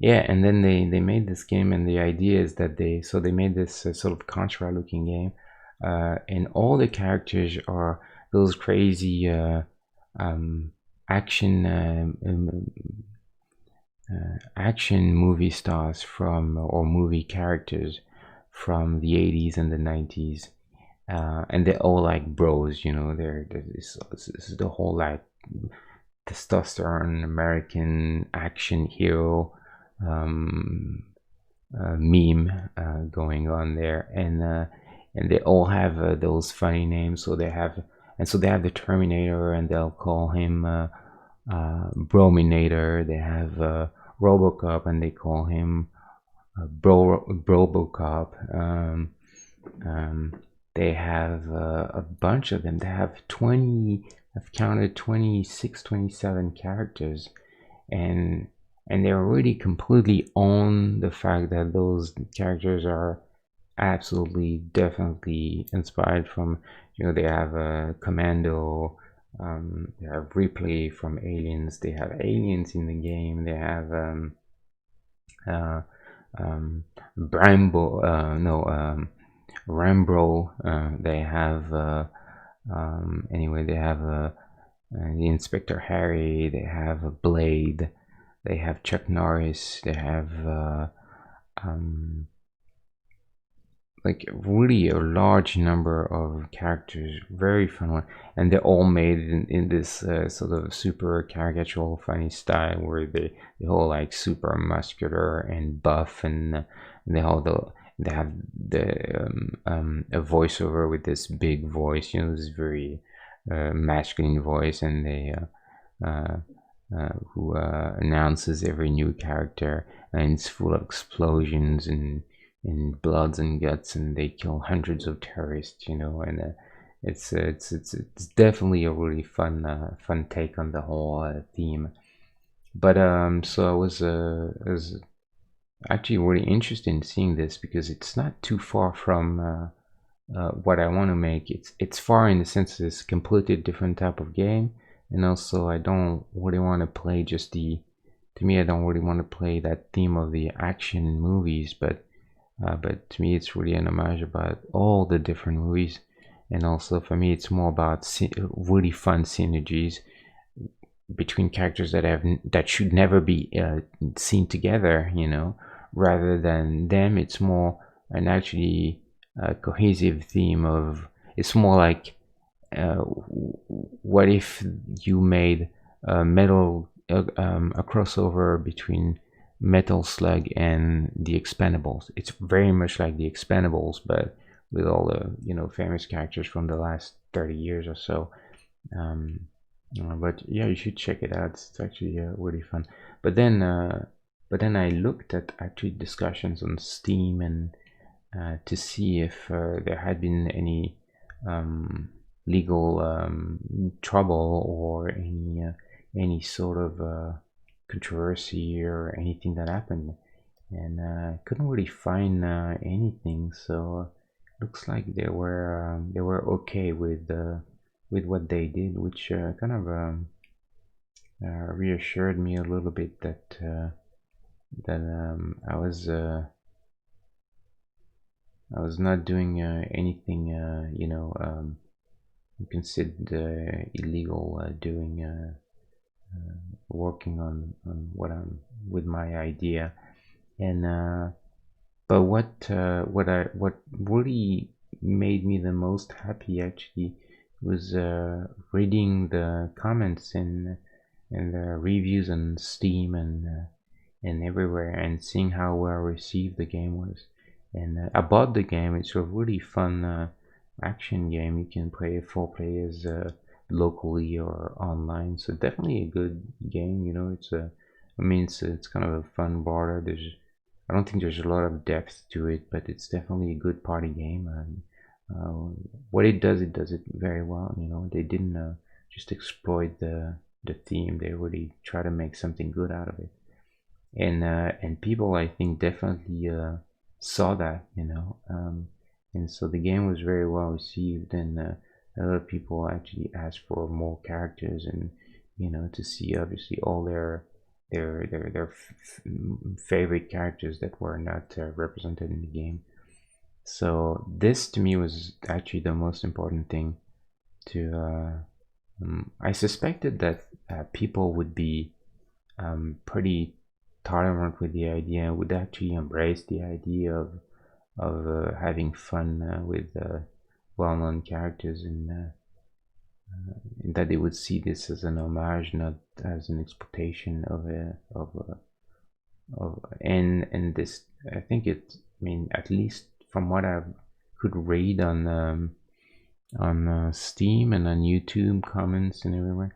yeah, and then they made this game, and the idea is that they made this sort of Contra looking game, and all the characters are those crazy um, action action movie stars from or movie characters from the 80s and the 90s, and they're all like bros, you know. This is the whole like testosterone American action hero um, meme going on there, and they all have those funny names. So they have, and so they have the Terminator, and they'll call him Brominator. They have RoboCop, and they call him Brobocop. Um, they have a bunch of them. They have 20. I've counted 26, 27 characters, and they're really completely on the fact that those characters are absolutely definitely inspired from, you know, they have a Commando, they have Ripley from Aliens, they have aliens in the game, they have uh, Brambo, no, Rambro, they have anyway, they have the Inspector Harry, they have a Blade, they have Chuck Norris, they have um, like really a large number of characters, very fun one, and they're all made in this sort of super caricatural, funny style where they all like super muscular and buff, and they all they have the a voiceover with this big voice, you know, this very masculine voice, and they who announces every new character, and it's full of explosions and bloods and guts, and they kill hundreds of terrorists, you know, and it's definitely a really fun take on the whole theme. But so I was actually really interested in seeing this because it's not too far from what I want to make. It's far in the sense that it's a completely different type of game, and also I don't really want to play just the. To me, I don't really want to play that theme of the action movies, but to me, it's really an homage about all the different movies, and also for me, it's more about really fun synergies between characters that should never be seen together, you know, rather than them. It's more an actually cohesive theme of. It's more like what if you made a crossover between Metal Slug and the Expendables. It's very much like the Expendables, but with all the, you know, famous characters from the last 30 years or so. Um, but yeah, you should check it out. It's actually really fun. But then, I looked at actually discussions on Steam and to see if there had been any um, legal trouble or any sort of controversy or anything that happened, and couldn't really find anything. So looks like they were okay with what they did, which kind of reassured me a little bit that I was not doing anything considered illegal, doing working on what I'm with my idea. And but what really made me the most happy actually was reading the comments and the reviews on Steam and everywhere, and seeing how well received the game was. And I bought the game. It's a really fun action game. You can play 4 players locally or online. So definitely a good game. You know, I mean, it's kind of a fun border. I don't think there's a lot of depth to it, but it's definitely a good party game. And what it does it very well. You know, they didn't just exploit the theme. They really try to make something good out of it, and people I think definitely saw that, you know, and so the game was very well received, and a lot of people actually asked for more characters, and you know, to see obviously all favorite characters that were not represented in the game. So this to me was actually the most important thing to I suspected that people would be pretty tolerant with the idea, would actually embrace the idea of having fun with well-known characters, and that they would see this as an homage, not as an exploitation and this. I think it. I mean, at least from what I could read on Steam and on YouTube comments and everywhere,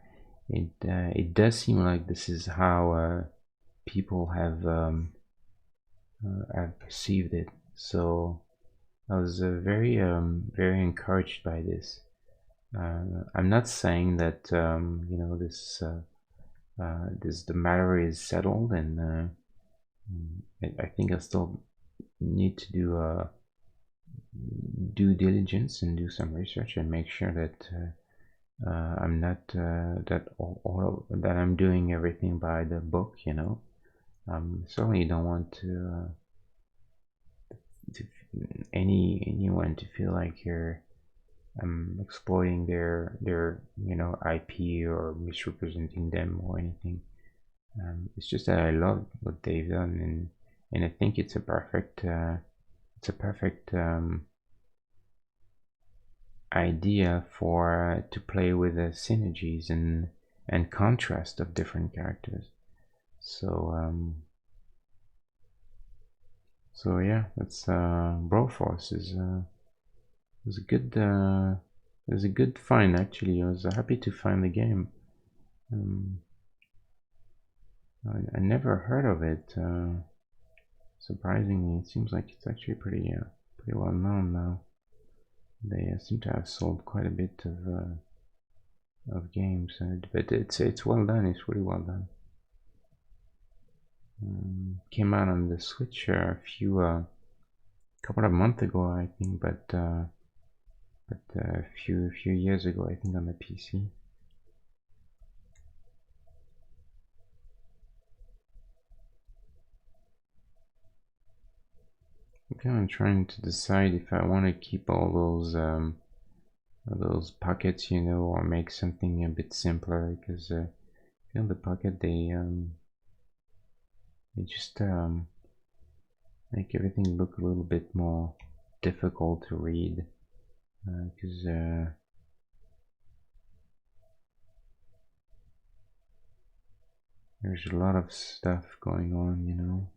it does seem like this is how people have perceived it. So I was very encouraged by this. I'm not saying that this the matter is settled, and I think I still need to do due diligence and do some research and make sure that I'm not that that I'm doing everything by the book. Certainly don't want to anyone to feel like you're exploiting their IP or misrepresenting them or anything. It's just that I love what they've done, and I think it's a perfect idea for to play with the synergies and contrast of different characters. So yeah, that's Broforce was a good find actually. I was happy to find the game. I never heard of it. Surprisingly, it seems like it's actually pretty well known now. They seem to have sold quite a bit of games, but it's well done. It's really well done. Came out on the Switch a couple of months ago, I think, but a few years ago, I think, on the PC. Okay, I'm trying to decide if I want to keep all those pockets, or make something a bit simpler, because the pocket they just make everything look a little bit more difficult to read, because there's a lot of stuff going on.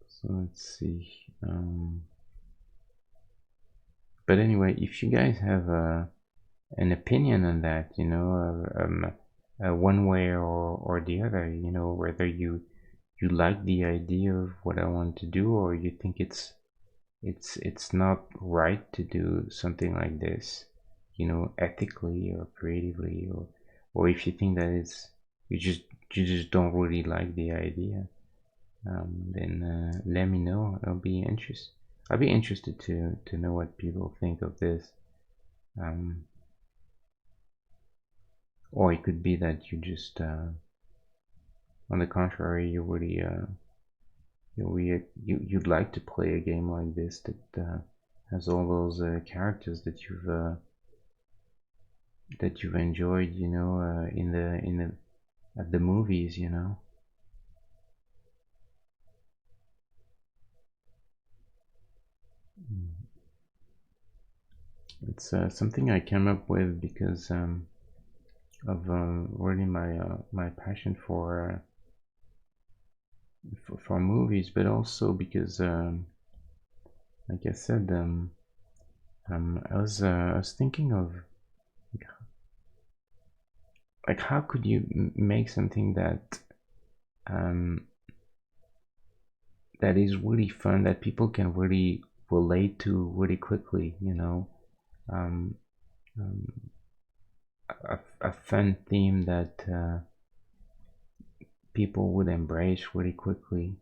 So let's see. But anyway, if you guys have an opinion on that, one way or the other, whether you like the idea of what I want to do, or you think it's not right to do something like this, ethically or creatively, or if you think that you just don't really like the idea, then let me know. I'll be interested to know what people think of this. Or it could be that you just on the contrary, you'd like to play a game like this that has all those characters that you've enjoyed, in the at the movies. It's something I came up with because of really my passion for movies, but also because, like I said, I was thinking of like how could you make something um, that is really fun, that people can really relate to really quickly, um, um, a fun theme that people would embrace really quickly.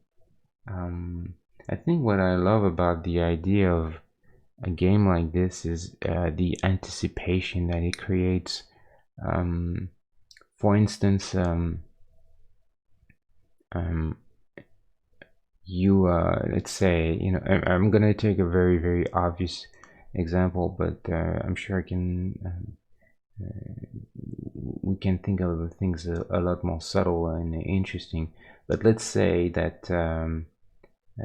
I think what I love about the idea of a game like this is the anticipation that it creates. For instance, um, you let's say, you know, I'm gonna take a very very obvious example, but I'm sure I can we can think of things a lot more subtle and interesting. But let's say that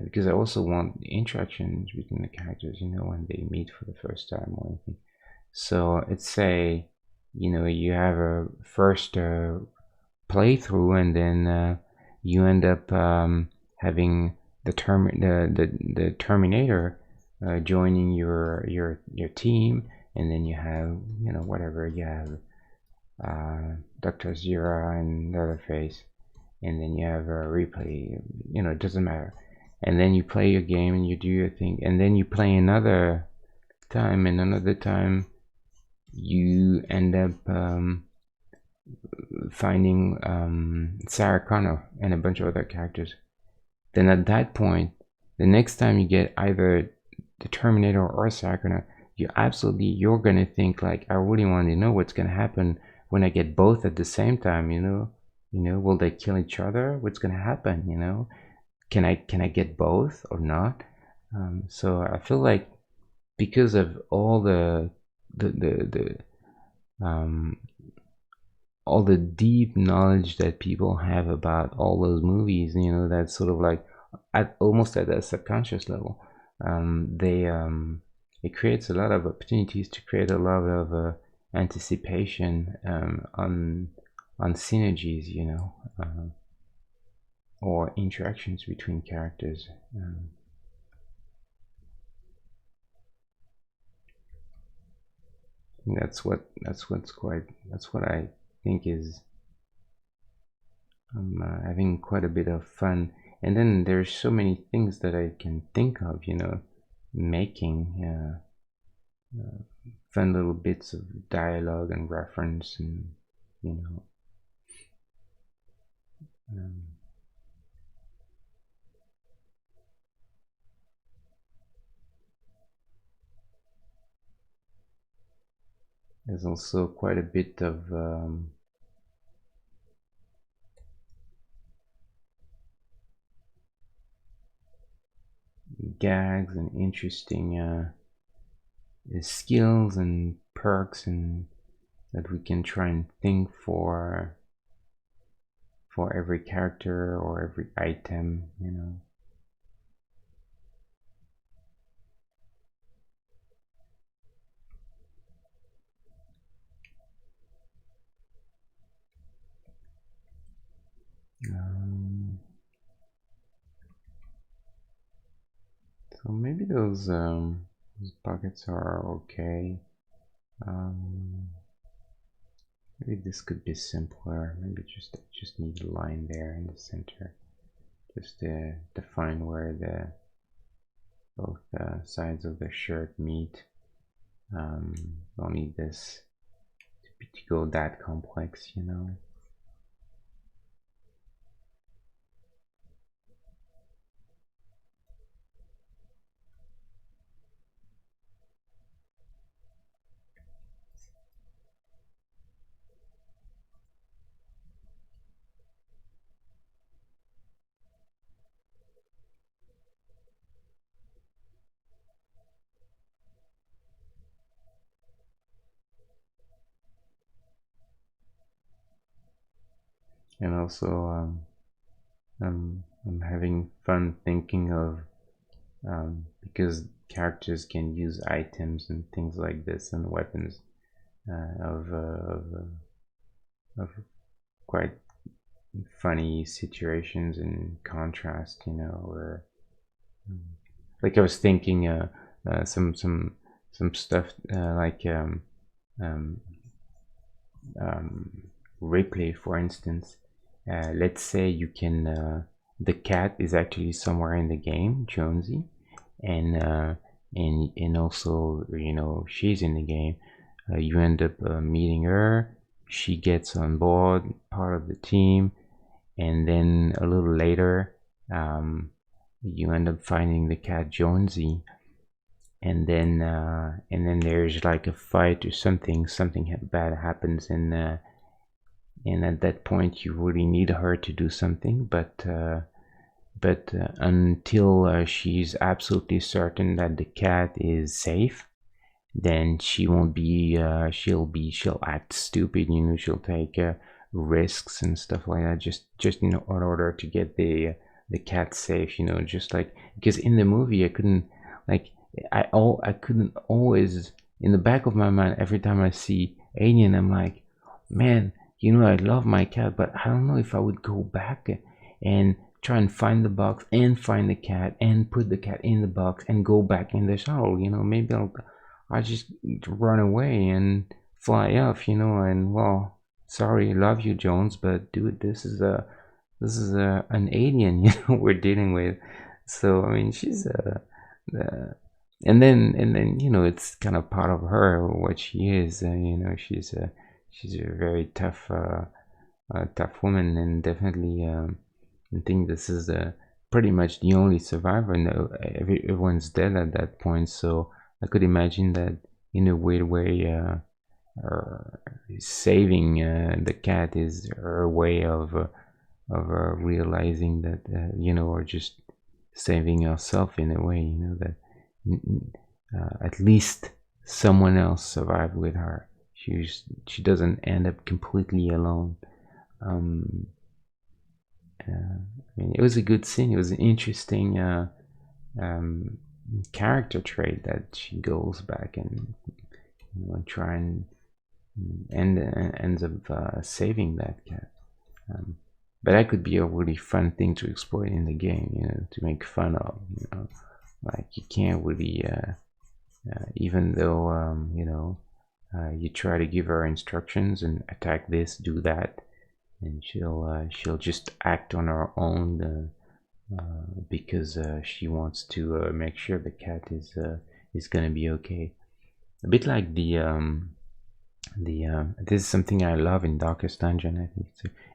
because I also want interactions between the characters, you know, when they meet for the first time or anything. So let's say, you know, you have a first playthrough, and then you end up having the Terminator joining your team, and then you have, you know, whatever, you have Dr. Zira and Leatherface, and then you have a replay, you know, it doesn't matter. And then you play your game and you do your thing, and then you play another time, and another time you end up finding Sarah Connor and a bunch of other characters. Then at that point, the next time you get either the Terminator or Sarah Connor, you're gonna think like, I really want to know what's gonna happen when I get both at the same time. You know, will they kill each other? What's gonna happen? You know, can I get both or not? So I feel like because of the all the deep knowledge that people have about all those movies, you know, that's sort of like almost at a subconscious level. They It creates a lot of opportunities to create a lot of anticipation on synergies, you know, or interactions between characters. That's what I think is having quite a bit of fun. And then there's so many things that I can think of, you know, making fun little bits of dialogue and reference, and you know, um, there's also quite a bit of gags and interesting skills and perks, and that we can try and think for every character or every item, you know. Um, so maybe those buckets are okay. Um, Maybe this could be simpler. Maybe just need a line there in the center, just to define where the both sides of the shirt meet. Don't need this to go that complex, you know. And also, I'm having fun thinking of because characters can use items and things like this and weapons of quite funny situations and contrast, you know, where like I was thinking some stuff like um, um, Ripley, for instance. Let's say you can the cat is actually somewhere in the game, Jonesy, and and also, you know, she's in the game. You end up meeting her. She gets on board, part of the team, and then a little later, you end up finding the cat Jonesy, and then there's like a fight or something bad happens, and at that point you really need her to do something, but until she's absolutely certain that the cat is safe, then she won't be she'll act stupid, she'll take risks and stuff like that, just in order to get the cat safe, just like, because in the movie I couldn't, like, I couldn't always, in the back of my mind, every time I see Alien, I'm like, man, I love my cat, but I don't know if I would go back and try and find the box and find the cat and put the cat in the box and go back in the shuttle. Maybe I just run away and fly off, and, well, sorry, love you, Jones, but dude, this is an alien, we're dealing with. So I mean, she's uh and then it's kind of part of her, what she is. She's a very tough woman, and definitely, I think this is pretty much the only survivor. No, everyone's dead at that point, so I could imagine that in a weird way, uh, saving the cat is her way of realizing that, or just saving herself in a way, that at least someone else survived with her. She doesn't end up completely alone. Um, I mean, it was a good scene. It was an interesting um, character trait that she goes back and, try and ends up saving that cat. But that could be a really fun thing to exploit in the game, to make fun of. Like, you can't really, even though, you try to give her instructions and attack this, do that, and she'll just act on her own, because she wants to make sure the cat is gonna be okay. A bit like this is something I love in Darkest Dungeon. I think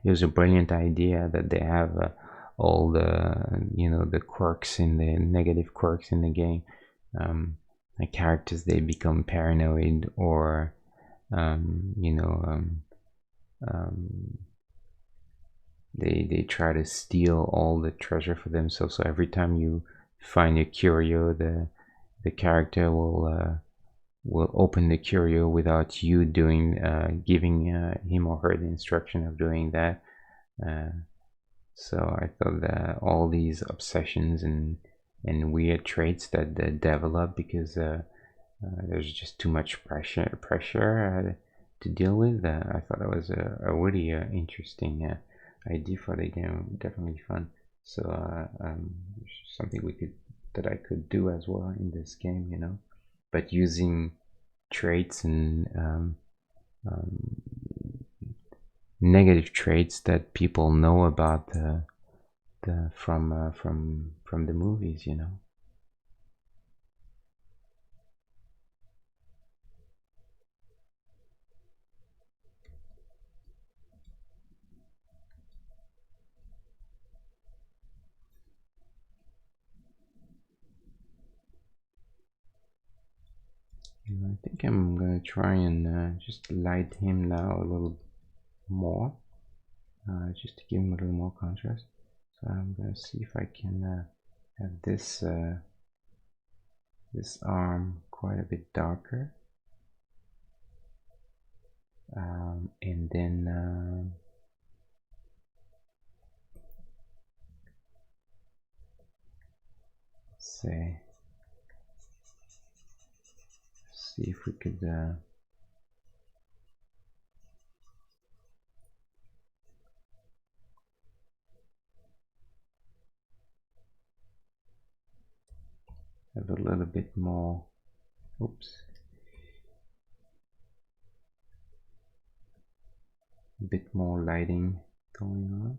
it was a brilliant idea that they have all the quirks, in the negative quirks in the game. The characters, they become paranoid, or um, you know um, um, they try to steal all the treasure for themselves. So every time you find a curio, the character will open the curio without you giving him or her the instruction of doing that. Uh, so I thought that all these obsessions and weird traits that develop because there's just too much pressure to deal with. I thought that was a really interesting idea for the game. Definitely fun. So something that I could do as well in this game, but using traits and negative traits that people know about from the movies. I think I'm gonna try and just light him now a little more, just to give him a little more contrast. So I'm gonna see if I can have this arm quite a bit darker, and then say, see if we could have a little bit more, oops, a bit more lighting going on.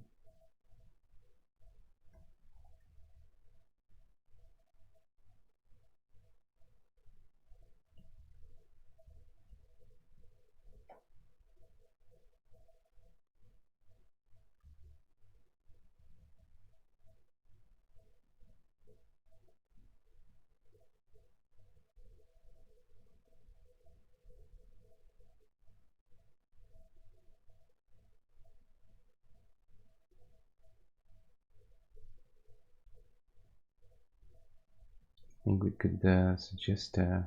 think we could suggest a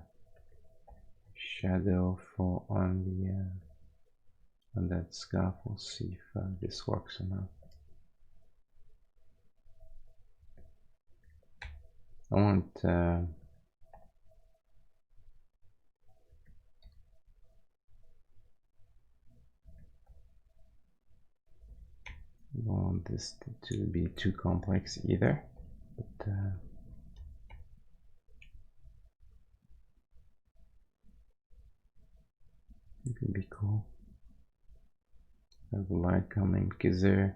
shadow for on the on that scarf. We'll see if this works or not. I don't want this to be too complex either, but it could be cool. Have the light coming because there's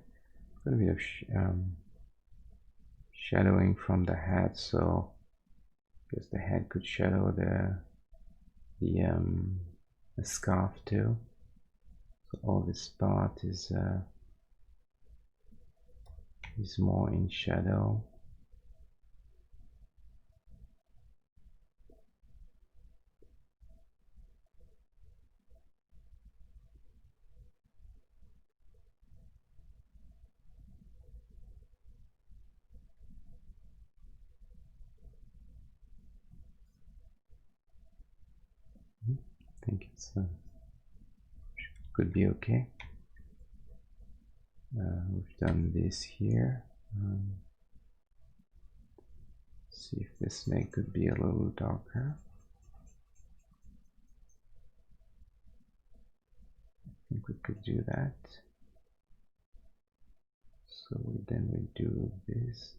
going to be a shadowing from the hat, so I guess the head could shadow the scarf too. So all this part is more in shadow. I think it's could be okay. We've done this here. See if this could be a little darker. I think we could do that. So then we do this,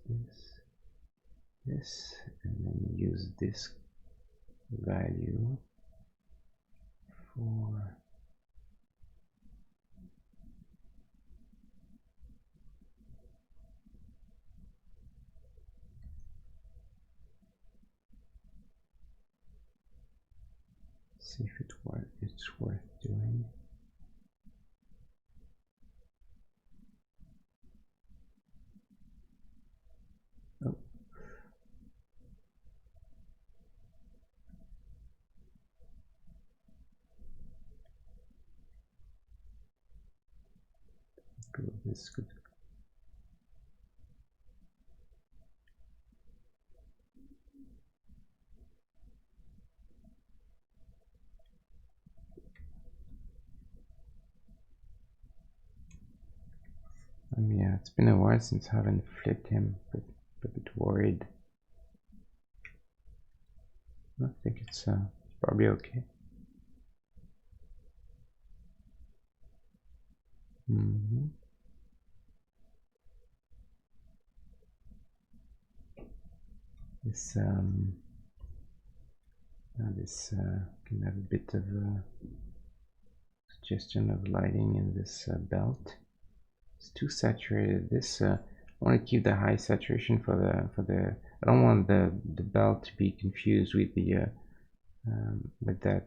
and then use this value for see if it's worth doing. Oh. This could. Yeah, it's been a while since I haven't flipped him, but a bit worried. I think it's probably okay. This can have a bit of a suggestion of lighting in this belt. It's too saturated. This I want to keep the high saturation for the. I don't want the belt to be confused with the with that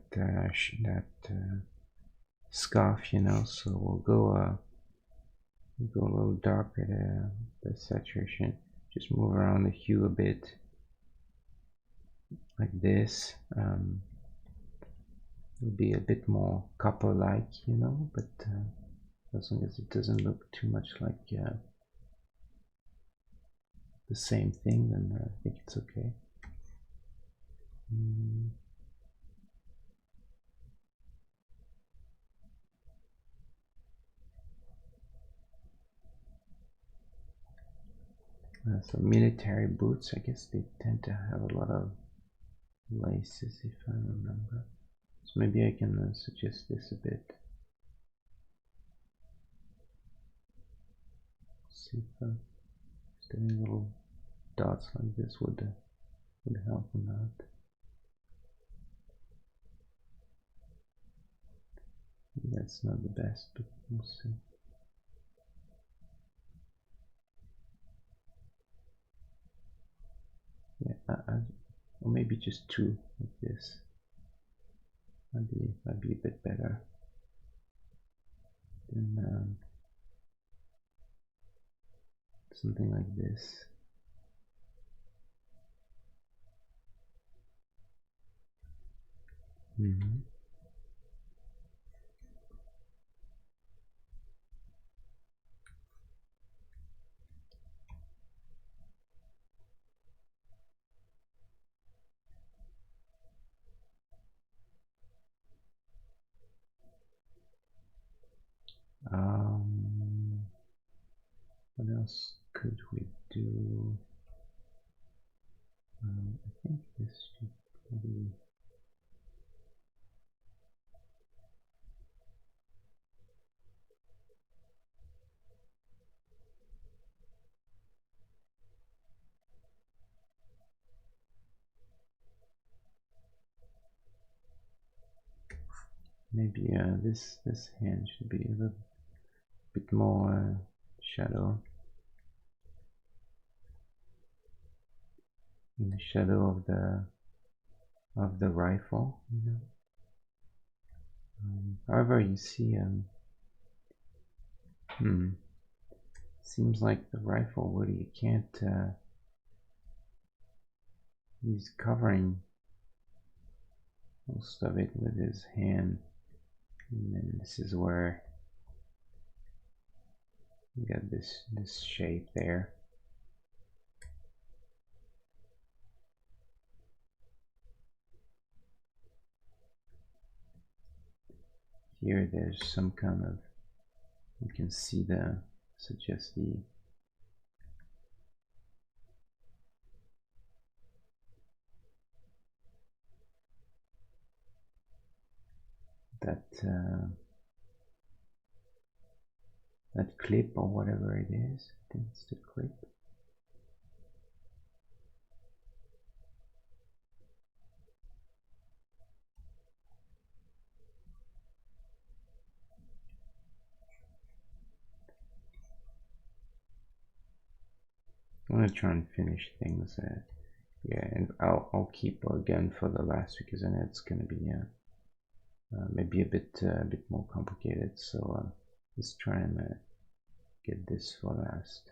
scarf, you know. So we'll go a little darker the saturation. Just move around the hue a bit, like this. It'll be a bit more copper-like, you know, but as long as it doesn't look too much like the same thing, then I think it's okay. So military boots, I guess they tend to have a lot of laces, if I remember. So maybe I can suggest this a bit. See if just any little dots like this would help or not. That's not the best, but we'll see. Yeah, or maybe just two like this. Might be a bit better. Then something like this. Um, what else could we do? I think this should probably. Maybe this hand should be a little bit more shadow, in the shadow of the rifle. You know. However, you see, seems like the rifle really you can't. He's covering most of it with his hand, and then this is where you got this shape there. Here, there's some kind of, you can see the suggest the that that clip or whatever it is. I think it's the clip. I want to try and finish things. Yeah, and I'll keep again for the last because I know it's gonna be maybe a bit more complicated. So let's try and get this for last.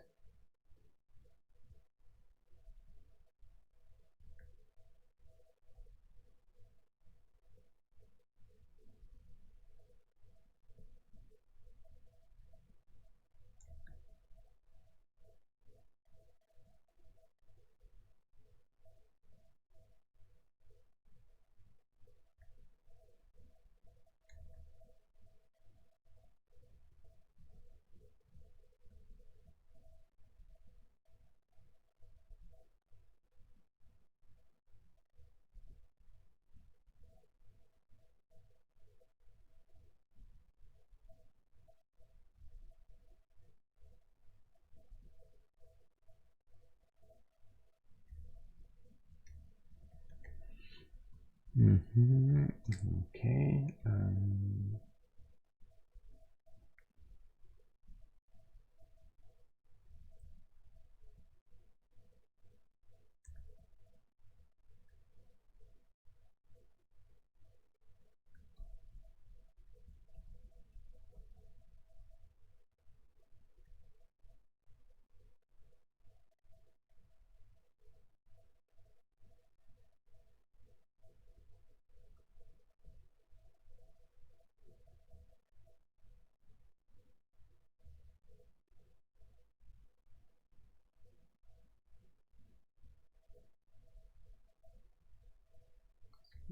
Okay.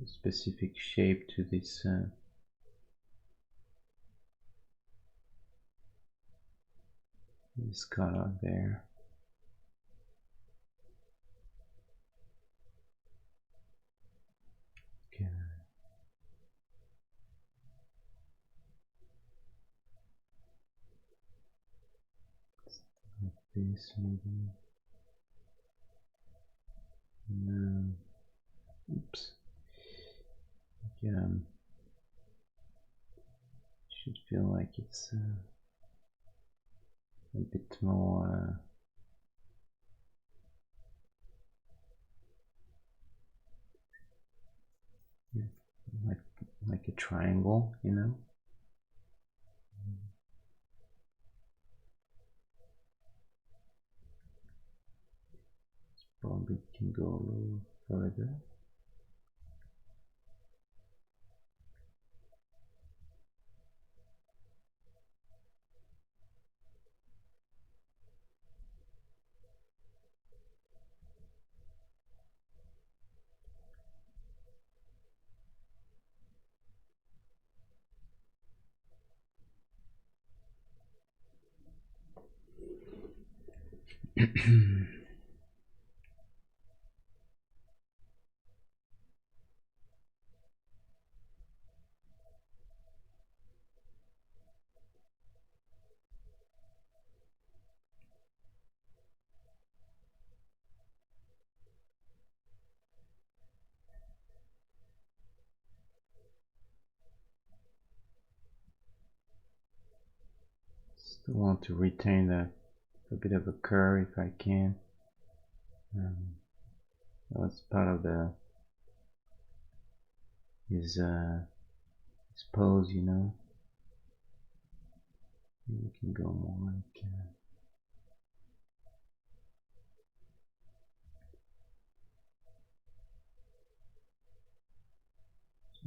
A specific shape to this this color there. Okay. Like this maybe. And, oops. Yeah, should feel like it's a bit more. Yeah, like a triangle, you know. Probably can go a little further. Still want to retain a bit of a curve if I can. That's part of his pose, you know. Maybe we can go more like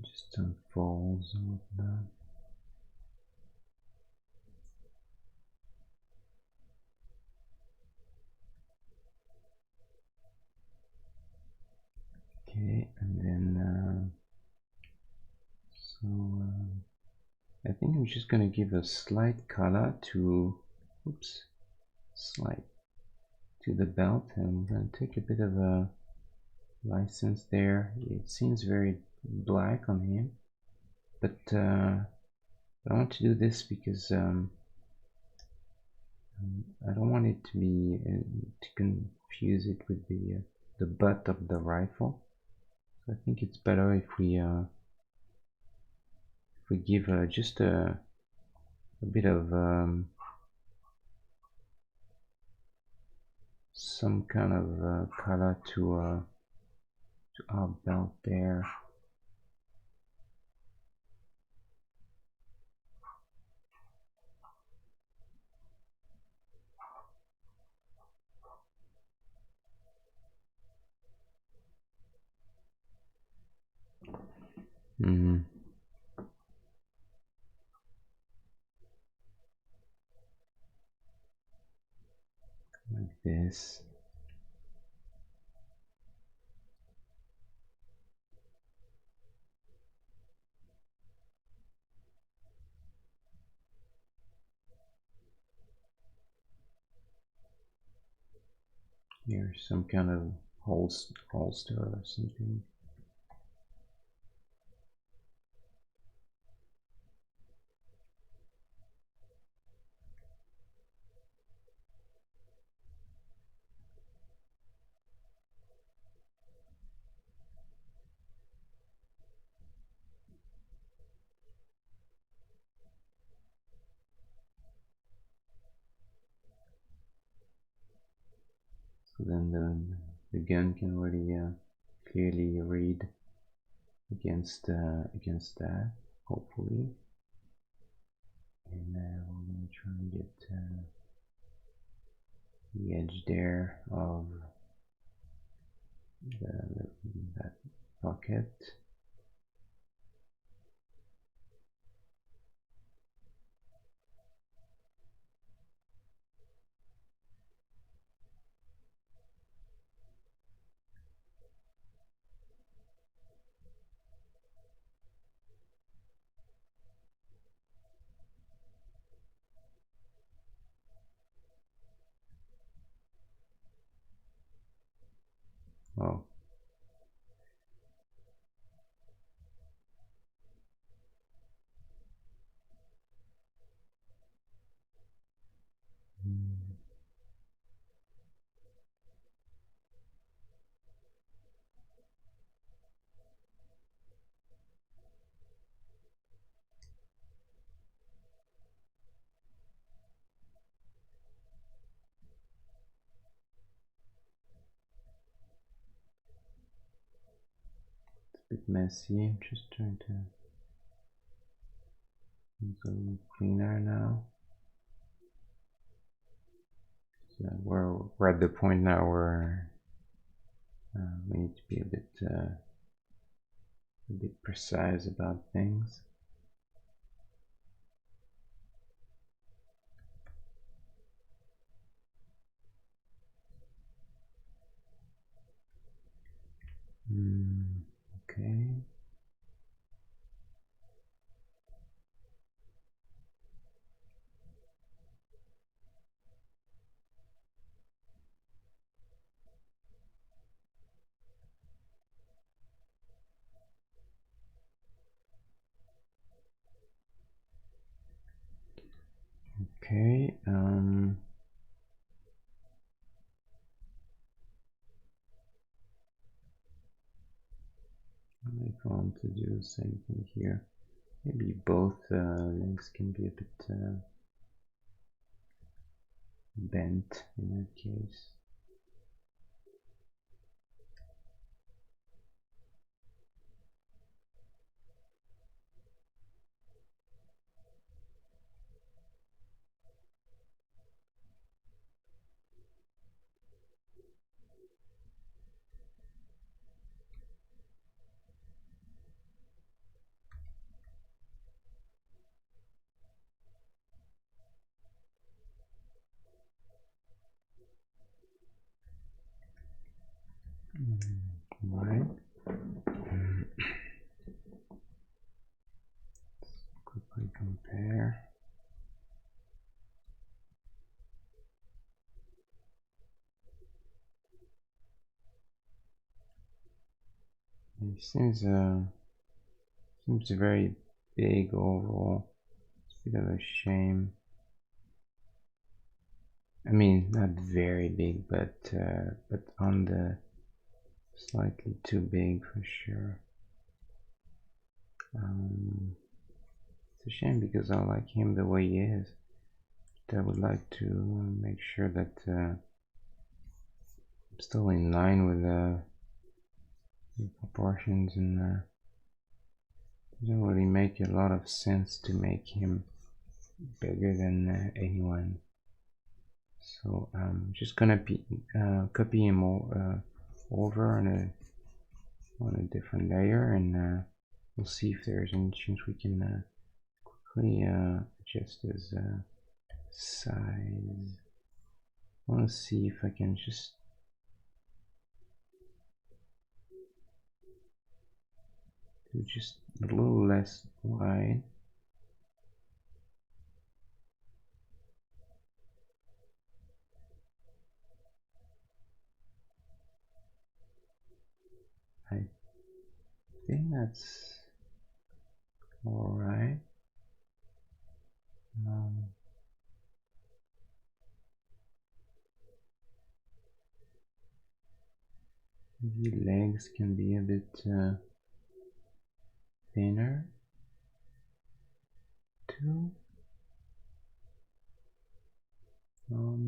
just unfolds and whatnot. Okay, and then I think I'm just gonna give a slight color to, oops, slight to the belt, and I'm gonna take a bit of a license there. It seems very black on him, but I want to do this because I don't want it to be to confuse it with the butt of the rifle. So I think it's better if we give just a bit of some kind of color to our belt there. Mm. Like this. Here's some kind of holster or something. So then the gun can really clearly read against that, hopefully. And we're going to try and get the edge there of that pocket. Oh. It's a bit messy. I'm just trying to make it a little cleaner now. So we're at the point now where we need to be a bit precise about things. Okay. Okay. I'm going to do the same thing here. Maybe both legs can be a bit bent in that case. Right. Quickly compare. It seems very big overall. It's a bit of a shame. I mean, not very big, but on the slightly too big for sure. It's a shame because I like him the way he is. But I would like to make sure that I'm still in line with the proportions, and it doesn't really make a lot of sense to make him bigger than anyone. So I'm just gonna copy him over on a different layer, and we'll see if there's any chance we can quickly adjust his size. I want to see if I can just do just a little less wide. I think that's all right. The legs can be a bit thinner too.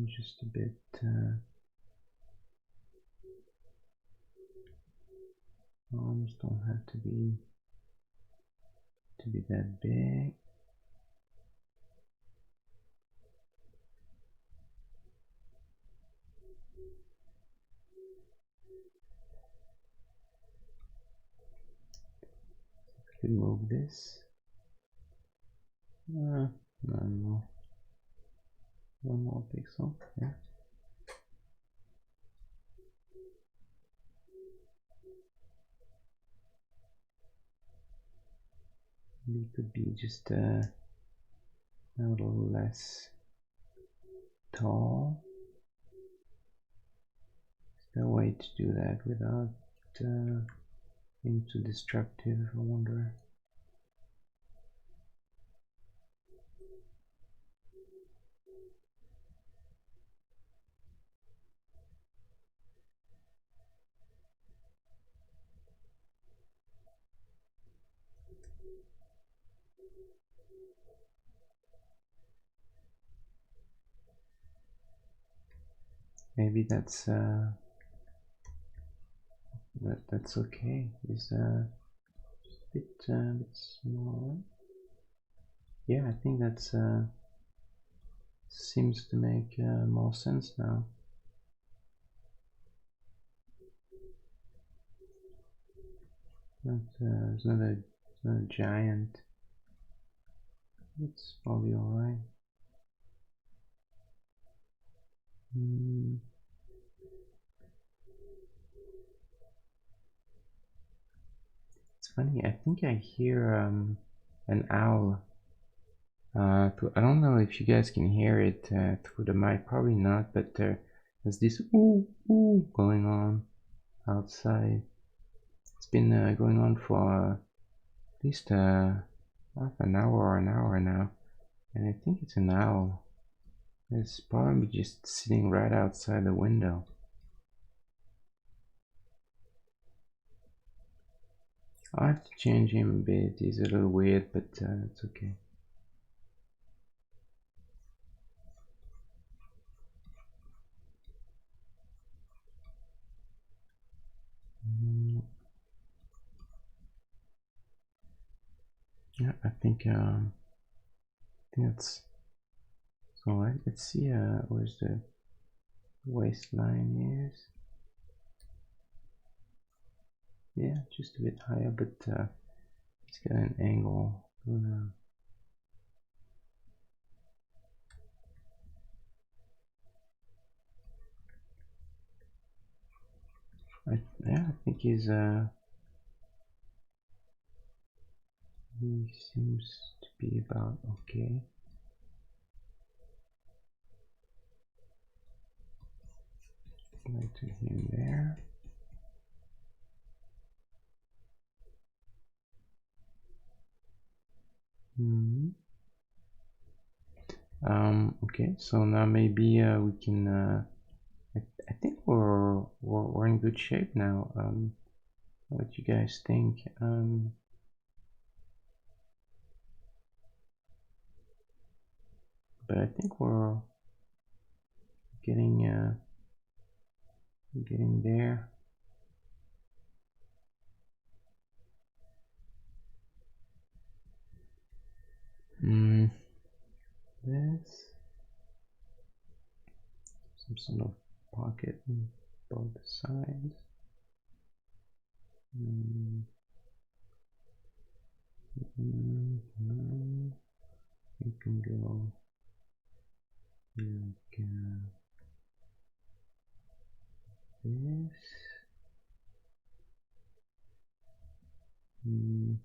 Just a bit. Arms don't have to be that big. Could move this. No, one more pixel. Yeah. It could be just a little less tall. Is there a way to do that without being too destructive? I wonder. Maybe that's that's okay. Is a bit small. Yeah, I think that's seems to make more sense now. It's not a giant. It's probably alright. It's funny, I think I hear an owl. I don't know if you guys can hear it through the mic, probably not, but there's this ooh ooh going on outside. It's been going on for at least half an hour or an hour now, and I think it's an owl. It's probably just sitting right outside the window. I have to change him a bit. He's a little weird, but it's okay. Mm, yeah, I think that's all right. Let's see where's the waistline is. Yeah, just a bit higher, but it's got an angle. Yeah, I think he seems to be about okay. Right to him there. Hmm. Okay, so now maybe we can. I think we're in good shape now. What do you guys think? But I think we're getting getting there. Mm, this some sort of pocket on both sides. Mm, no, you can go like this. Mm,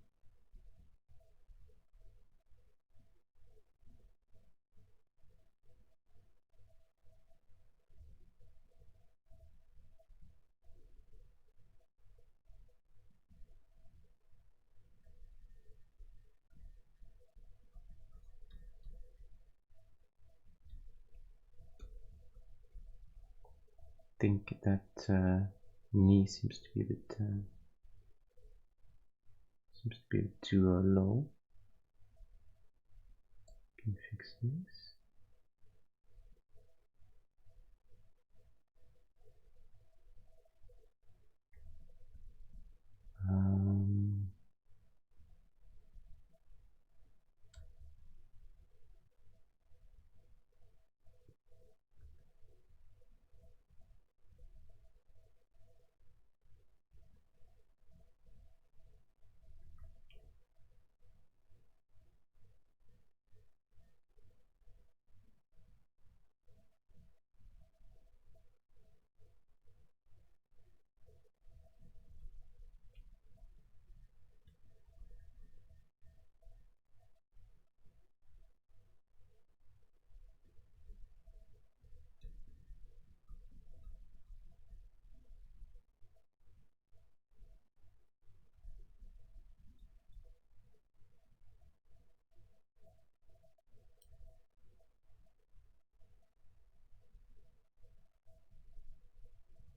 think that knee seems to be a bit too low. Can fix this. Um,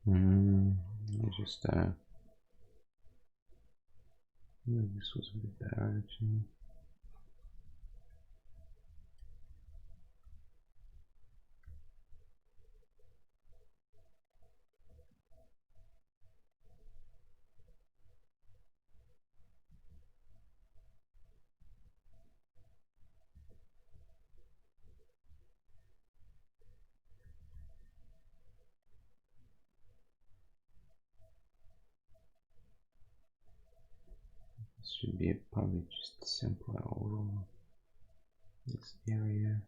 mm, I just this was a bit better actually. This should be probably just simpler overall. This area.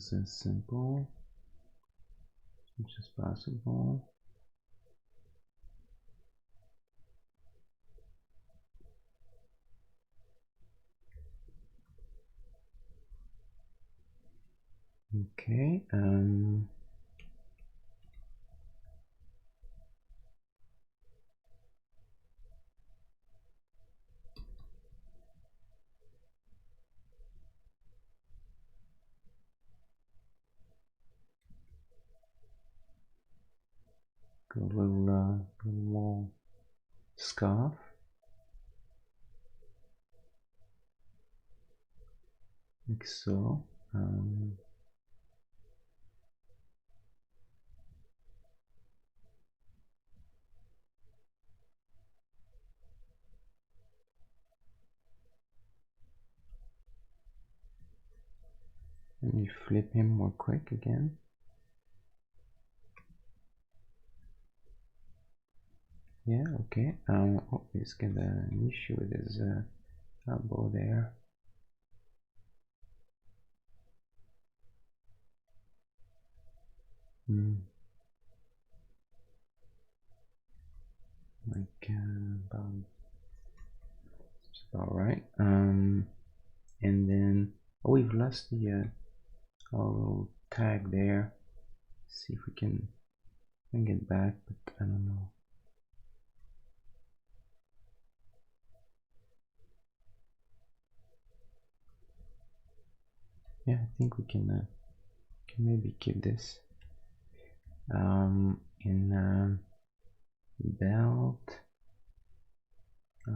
things simple as much as possible. Okay, got a little more scarf, like so. Let me flip him more quick again. Yeah, okay. Oh, he's got an issue with his elbow there. Like about right. And then we've lost the our little tag there. Let's see if we can bring it back, but I don't know. Yeah, I think we can maybe keep this. In belt, I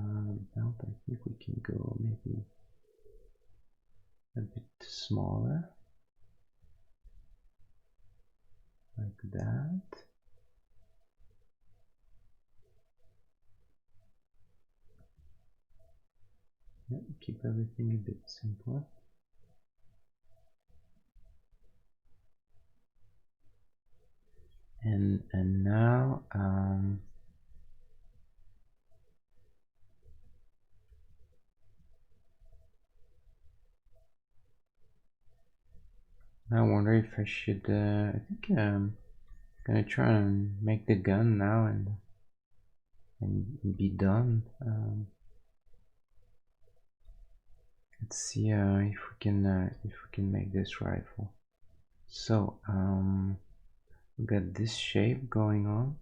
think we can go maybe a bit smaller, like that. Yeah, keep everything a bit simpler. And now I wonder if I should I think I'm gonna try and make the gun now and be done. Let's see if we can make this rifle. So we got this shape going on.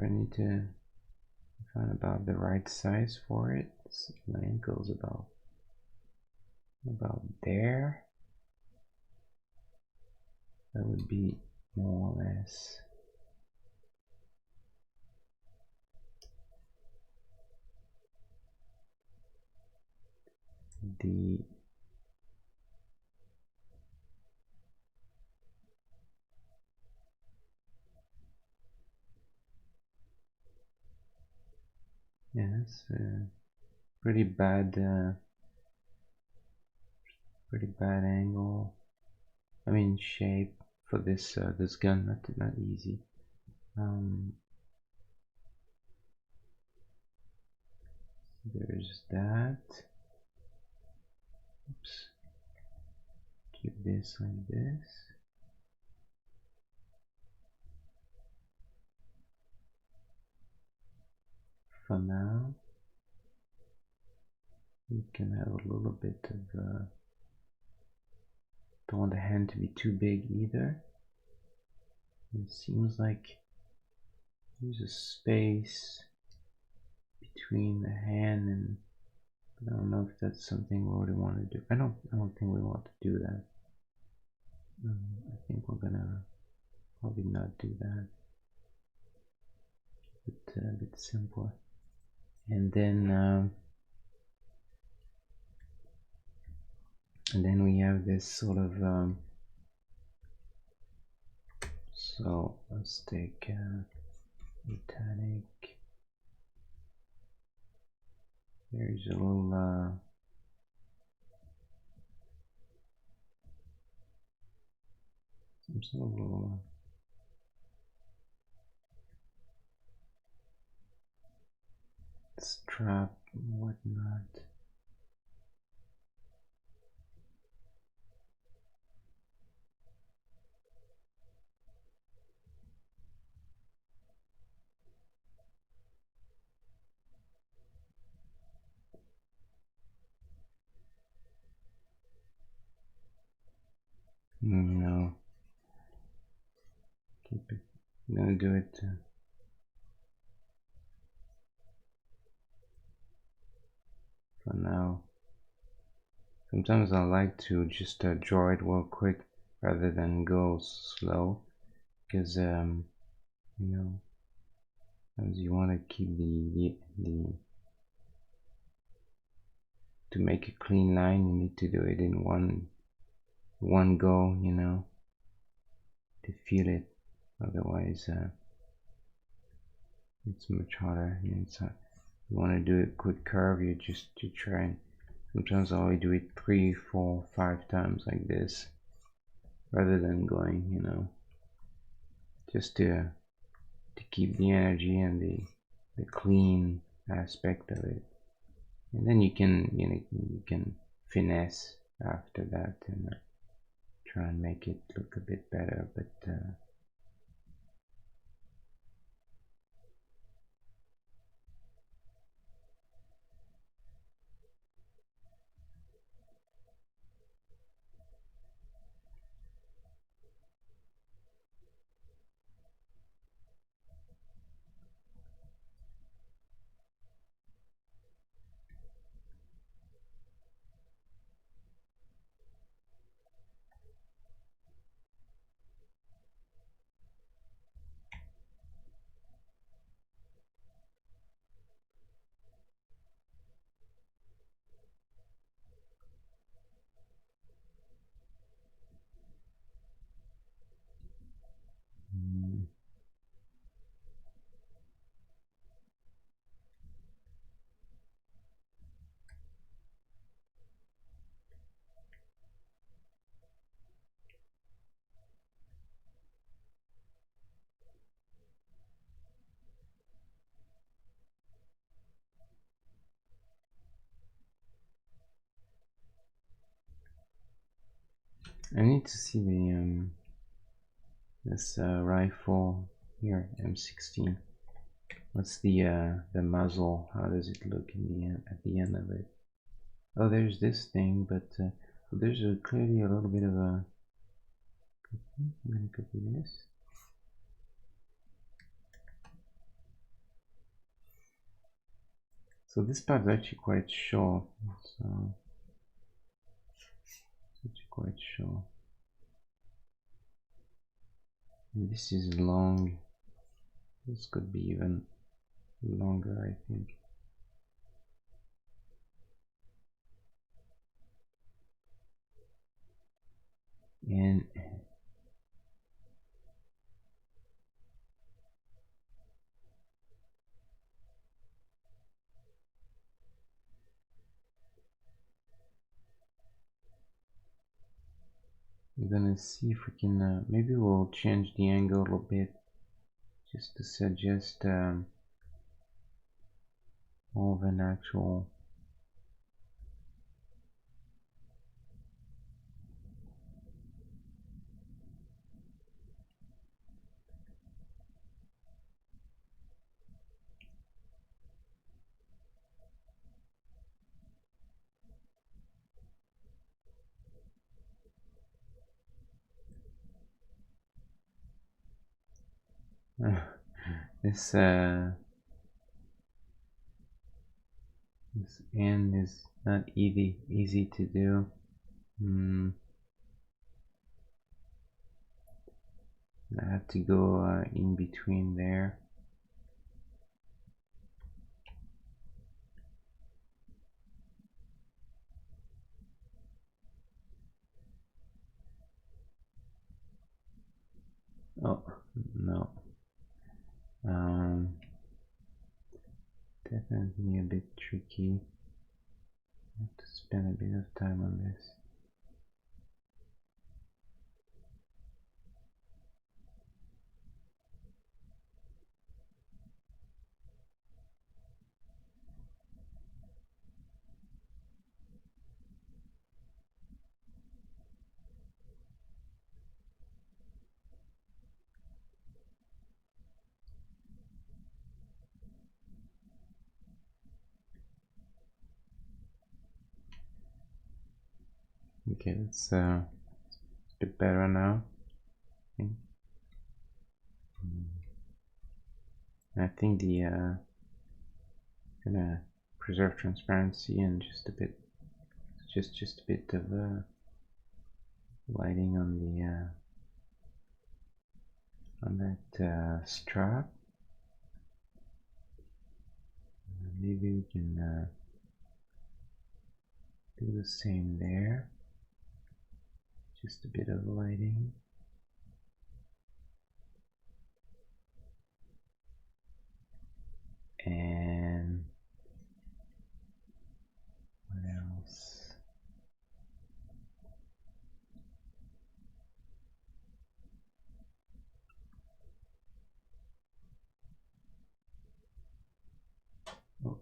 I need to find about the right size for it. So my ankle's about there. That would be more or less the yes, pretty bad angle. I mean shape for this this gun. Not easy. There's that. Oops. Keep this like this. For now, we can have a little bit of don't want the hand to be too big either. It seems like there's a space between the hand and I don't know if that's something we really want to do. I don't think we want to do that. I think we're gonna probably not do that. A bit simpler. And then we have this sort of so let's take Titanic. There's a little some sort of little strap and whatnot. No, keep it. I'm gonna do it for now. Sometimes I like to just draw it real quick rather than go slow, because you know, as you want to keep the to make a clean line, you need to do it in one go, you know, to feel it. Otherwise, it's much harder. It's you want to do a quick curve, you just to try and sometimes I only do it 3, 4, 5 times like this, rather than going, you know, just to keep the energy and the clean aspect of it, and then you can you can finesse after that and try and make it look a bit better, but mm, I need to see the this rifle here, M16. What's the muzzle? How does it look in the end, at the end of it? Oh, there's this thing, but there's clearly a little bit of a. I'm gonna copy this. So this part's actually quite short. So it's actually quite short. And this is long. This could be even longer, I think. And we're gonna see if we can. Maybe we'll change the angle a little bit, just to suggest more of an actual. This this end is not easy to do. I have to go in between there. Oh no, definitely a bit tricky. I have to spend a bit of time on this. Okay, let's bit better now. I think the gonna preserve transparency and just a bit, just a bit of lighting on the on that strap. Maybe we can do the same there. Just a bit of lighting. And what else? Oh.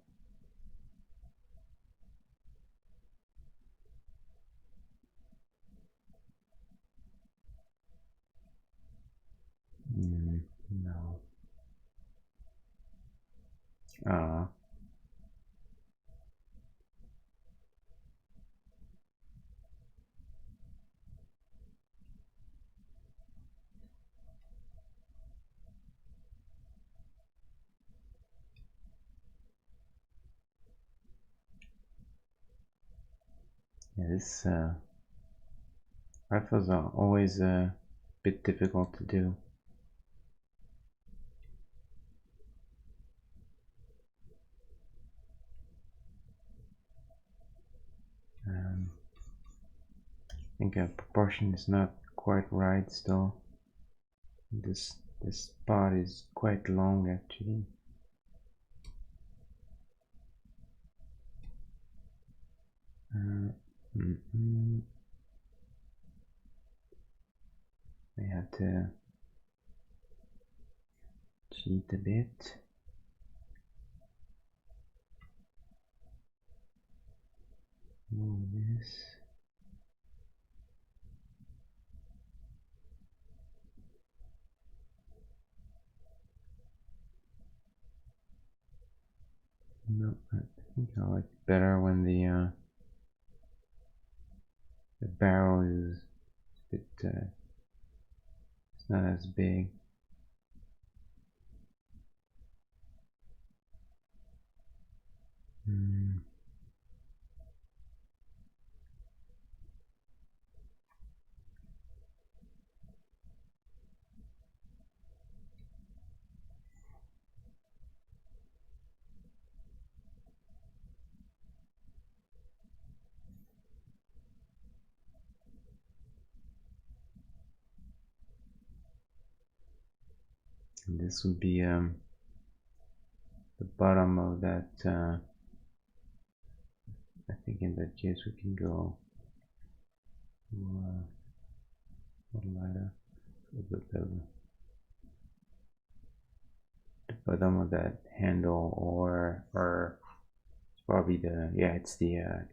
No. Ah. Yeah, this rifles are always a bit difficult to do. I think a proportion is not quite right still. This part is quite long actually. I have to cheat a bit. Move this. No, I think I like it better when the barrel is a bit, it's not as big. And this would be the bottom of that. I think in that case we can go a little lighter. The bottom of that handle, or it's probably it's the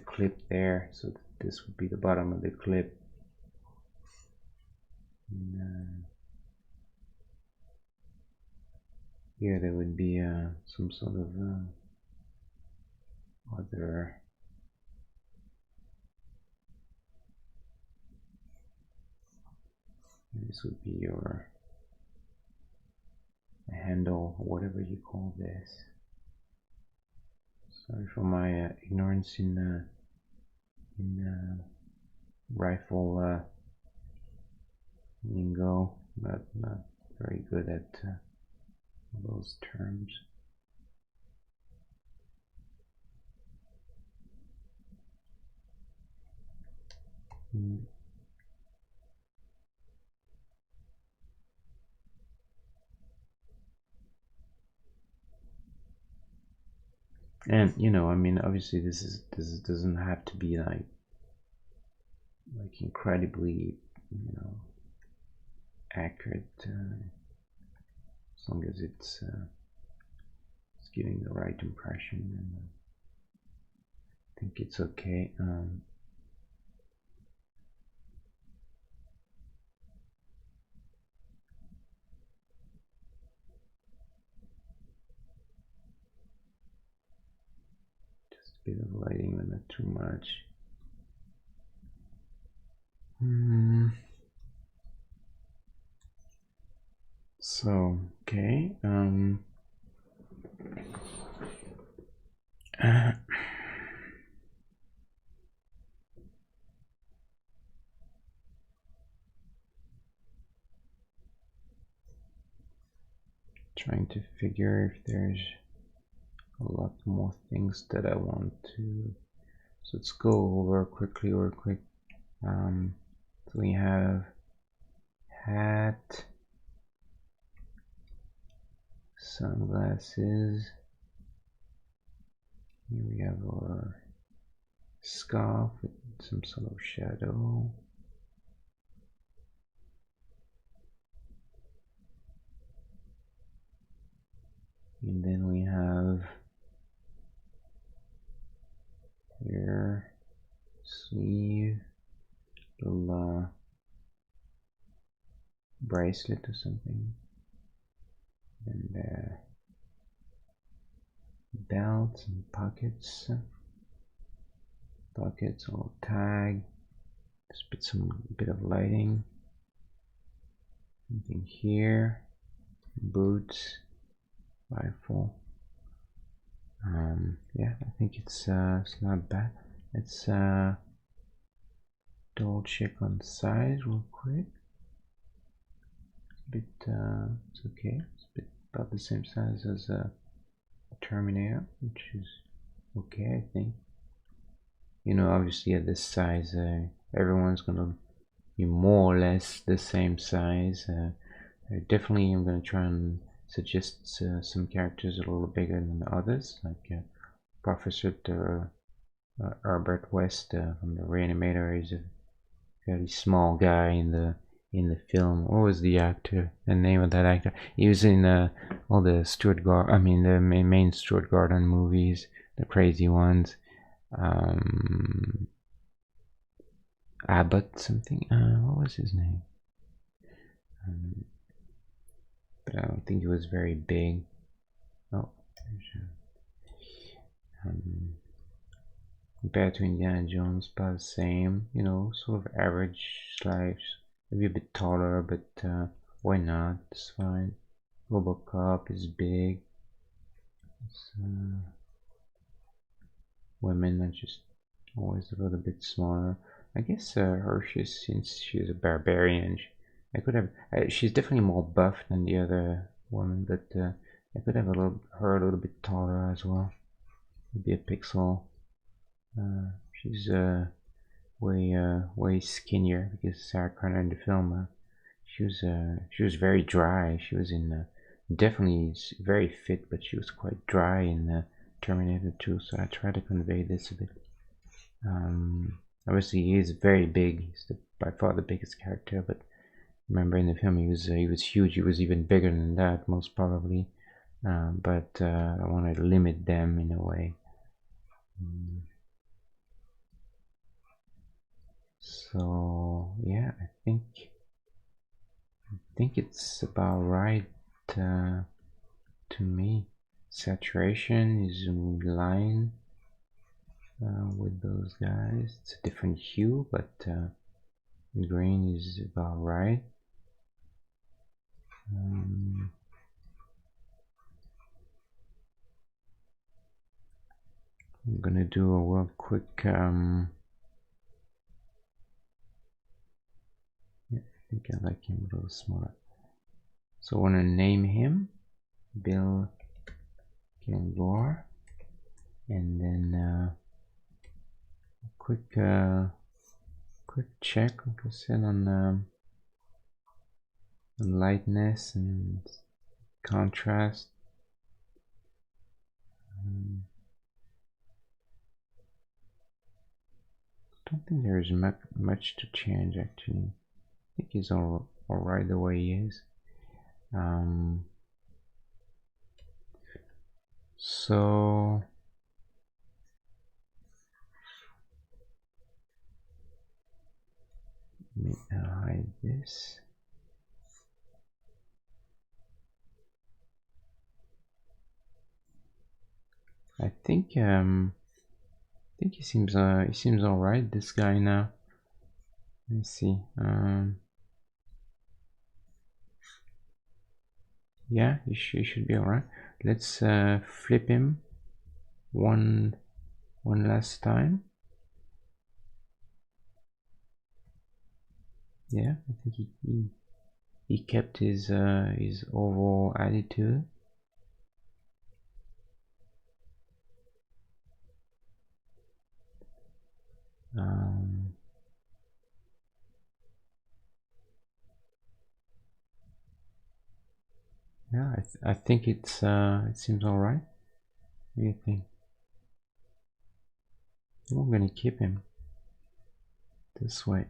clip there. So this would be the bottom of the clip. And, here there would be some sort of other this would be your handle, or whatever you call this. Sorry for my ignorance in rifle lingo, but not very good at those terms. And I mean, obviously this doesn't have to be like incredibly accurate, as long as it's giving the right impression, and I think it's okay. Just a bit of lighting, but not too much. Hmm. So okay. Uh, Trying to figure if there's a lot more things that I want to. So let's go over quickly, real quick. So we have hat, sunglasses. Here we have our scarf with some sort of shadow. And then we have here sleeve, little bracelet or something, and belts and pockets, or tag. Just put some bit of lighting. Something here, boots, rifle. Yeah, I think it's not bad. Let's double check on size real quick. It's okay. It's a bit about the same size as a Terminator, which is okay, I think. You know, obviously at this size, everyone's gonna be more or less the same size. Definitely, I'm gonna try and suggest some characters a little bigger than others, like Professor Herbert West from the Reanimator is a very small guy in the film. What was the actor? The name of that actor? He was in all the Stuart Gordon. I mean, the main Stuart Gordon movies, the crazy ones. Um, Abbott something. What was his name? Um, but I don't think he was very big. Oh, um, compared to Indiana Jones, about the same. You know, sort of average size, maybe a bit taller, but why not? It's fine. Robocop is big. Women are just always a little bit smaller. I guess Hershey's, since she's a barbarian, I could have. She's definitely more buff than the other woman, but I could have her a little bit taller as well. Maybe a pixel. She's way skinnier because Sarah Connor in the film, she was very dry. She was in definitely very fit, but she was quite dry in Terminator 2. So I try to convey this a bit. Obviously, he is very big. He's by far the biggest character. But remember, in the film, he was huge. He was even bigger than that, most probably. But I want to limit them in a way. So yeah, I think it's about right to me. Saturation is in line with those guys. It's a different hue, but the green is about right. I'm gonna do a real quick. Yeah, I think I like him a little smaller. So I want to name him Bill Kilgore, and then quick check, like I said, on lightness and contrast. I don't think there is much to change actually. I think he's all right the way he is. So let me hide this. I think he seems all right. This guy now. Let's see. Yeah, he should be all right. Let's flip him one last time. Yeah, I think he kept his overall attitude. Um, yeah, I think it seems all right. What do you think? I'm gonna keep him this way.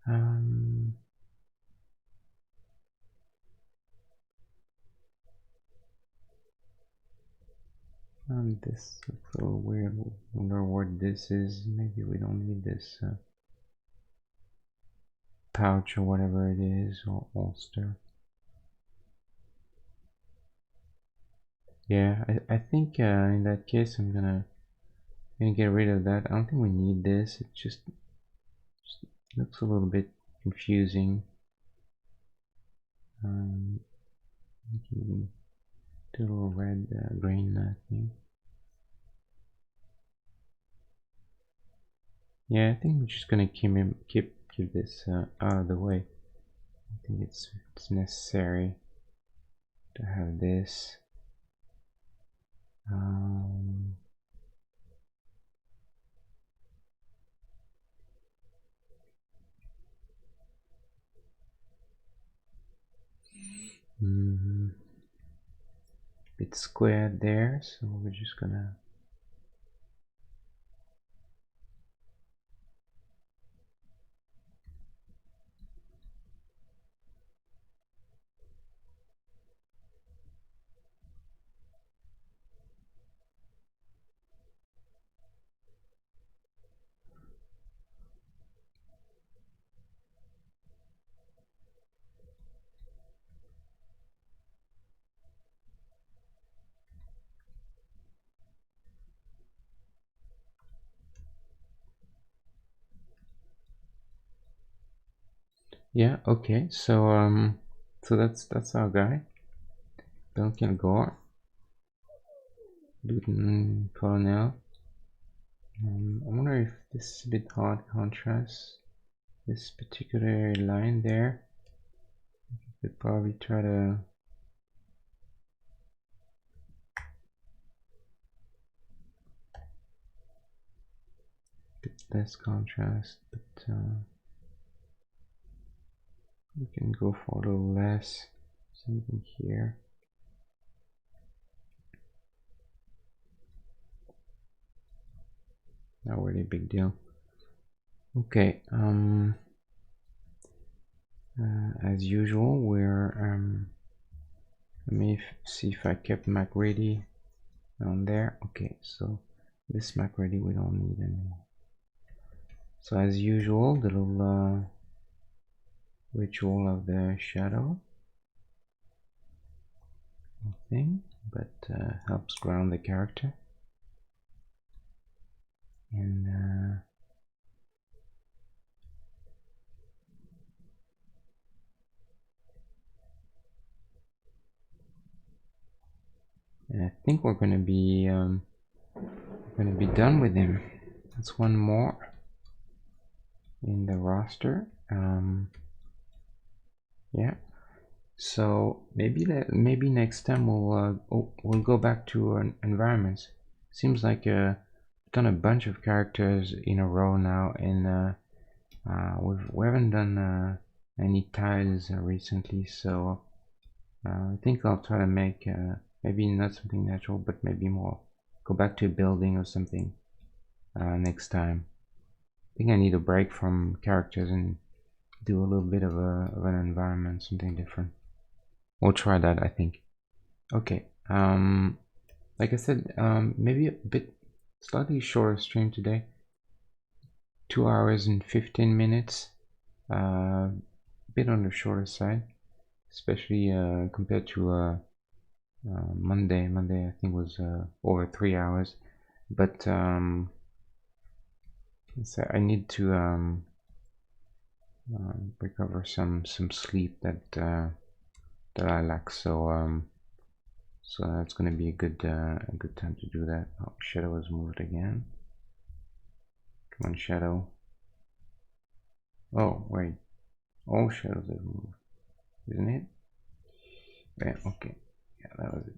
Um, this looks a little weird. Wonder what this is. Maybe we don't need this pouch or whatever it is, or holster. Yeah, I think in that case I'm gonna get rid of that. I don't think we need this. It just looks a little bit confusing. Do a little red green thing. Yeah, I think we're just gonna keep this out of the way. I think it's necessary to have this. Bit squared there, so we're just gonna yeah, okay, so that's our guy, Bill Kilgore, Lieutenant Colonel. I wonder if this is a bit hard contrast, this particular line there. Could probably try to get less contrast, but we can go for a little less, something here. Not really a big deal. Okay, as usual, we're let me see if I kept MacReady on there. Okay, so this MacReady we don't need anymore. So as usual, the little ritual of the shadow thing, but helps ground the character. And I think we're gonna be done with him. That's one more in the roster. Yeah. So maybe next time we'll go back to environments. Seems like done a bunch of characters in a row now, and we haven't done any tiles recently. So I think I'll try to make maybe not something natural, but maybe more go back to a building or something next time. I think I need a break from characters and do a little bit of an environment, something different. We'll try that, I think. Okay. Like I said, maybe a bit slightly shorter stream today. 2 hours and 15 minutes. A bit on the shorter side, especially compared to Monday. Monday I think was over 3 hours. But So I need to recover some sleep that that I lack. So so that's gonna be a good time to do that. Oh, shadow has moved again. Come on, shadow. Oh wait, all shadows have moved, isn't it? Yeah. Okay. Yeah, that was it.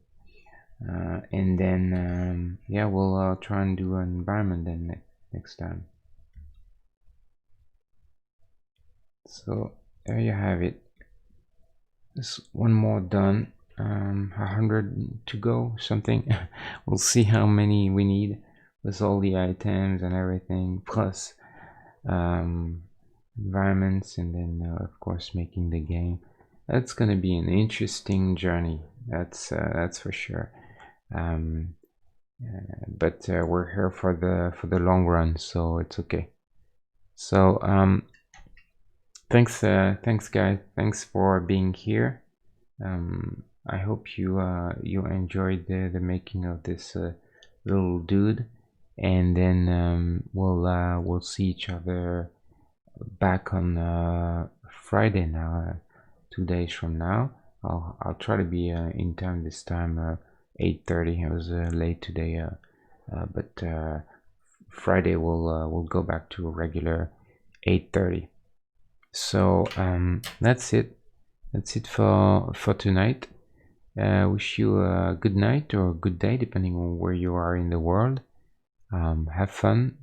And then yeah, we'll try and do an environment then next time. So there you have it. There's one more done. 100 to go, something. We'll see how many we need with all the items and everything, plus um, environments, and then of course making the game. That's gonna be an interesting journey. That's for sure. Um, but we're here for the long run, so it's okay. So thanks guys, thanks for being here. I hope you enjoyed the making of this little dude, and then we'll see each other back on Friday now, 2 days from now. I'll try to be in time this time, 8:30. It was late today, but Friday we'll go back to a regular 8:30. So that's it. That's it for tonight. Wish you a good night or a good day, depending on where you are in the world. Have fun,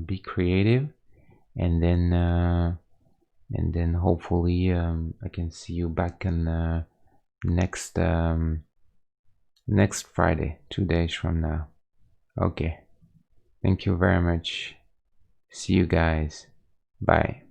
be creative, and then hopefully I can see you back on next next Friday, 2 days from now. Okay. Thank you very much. See you guys. Bye.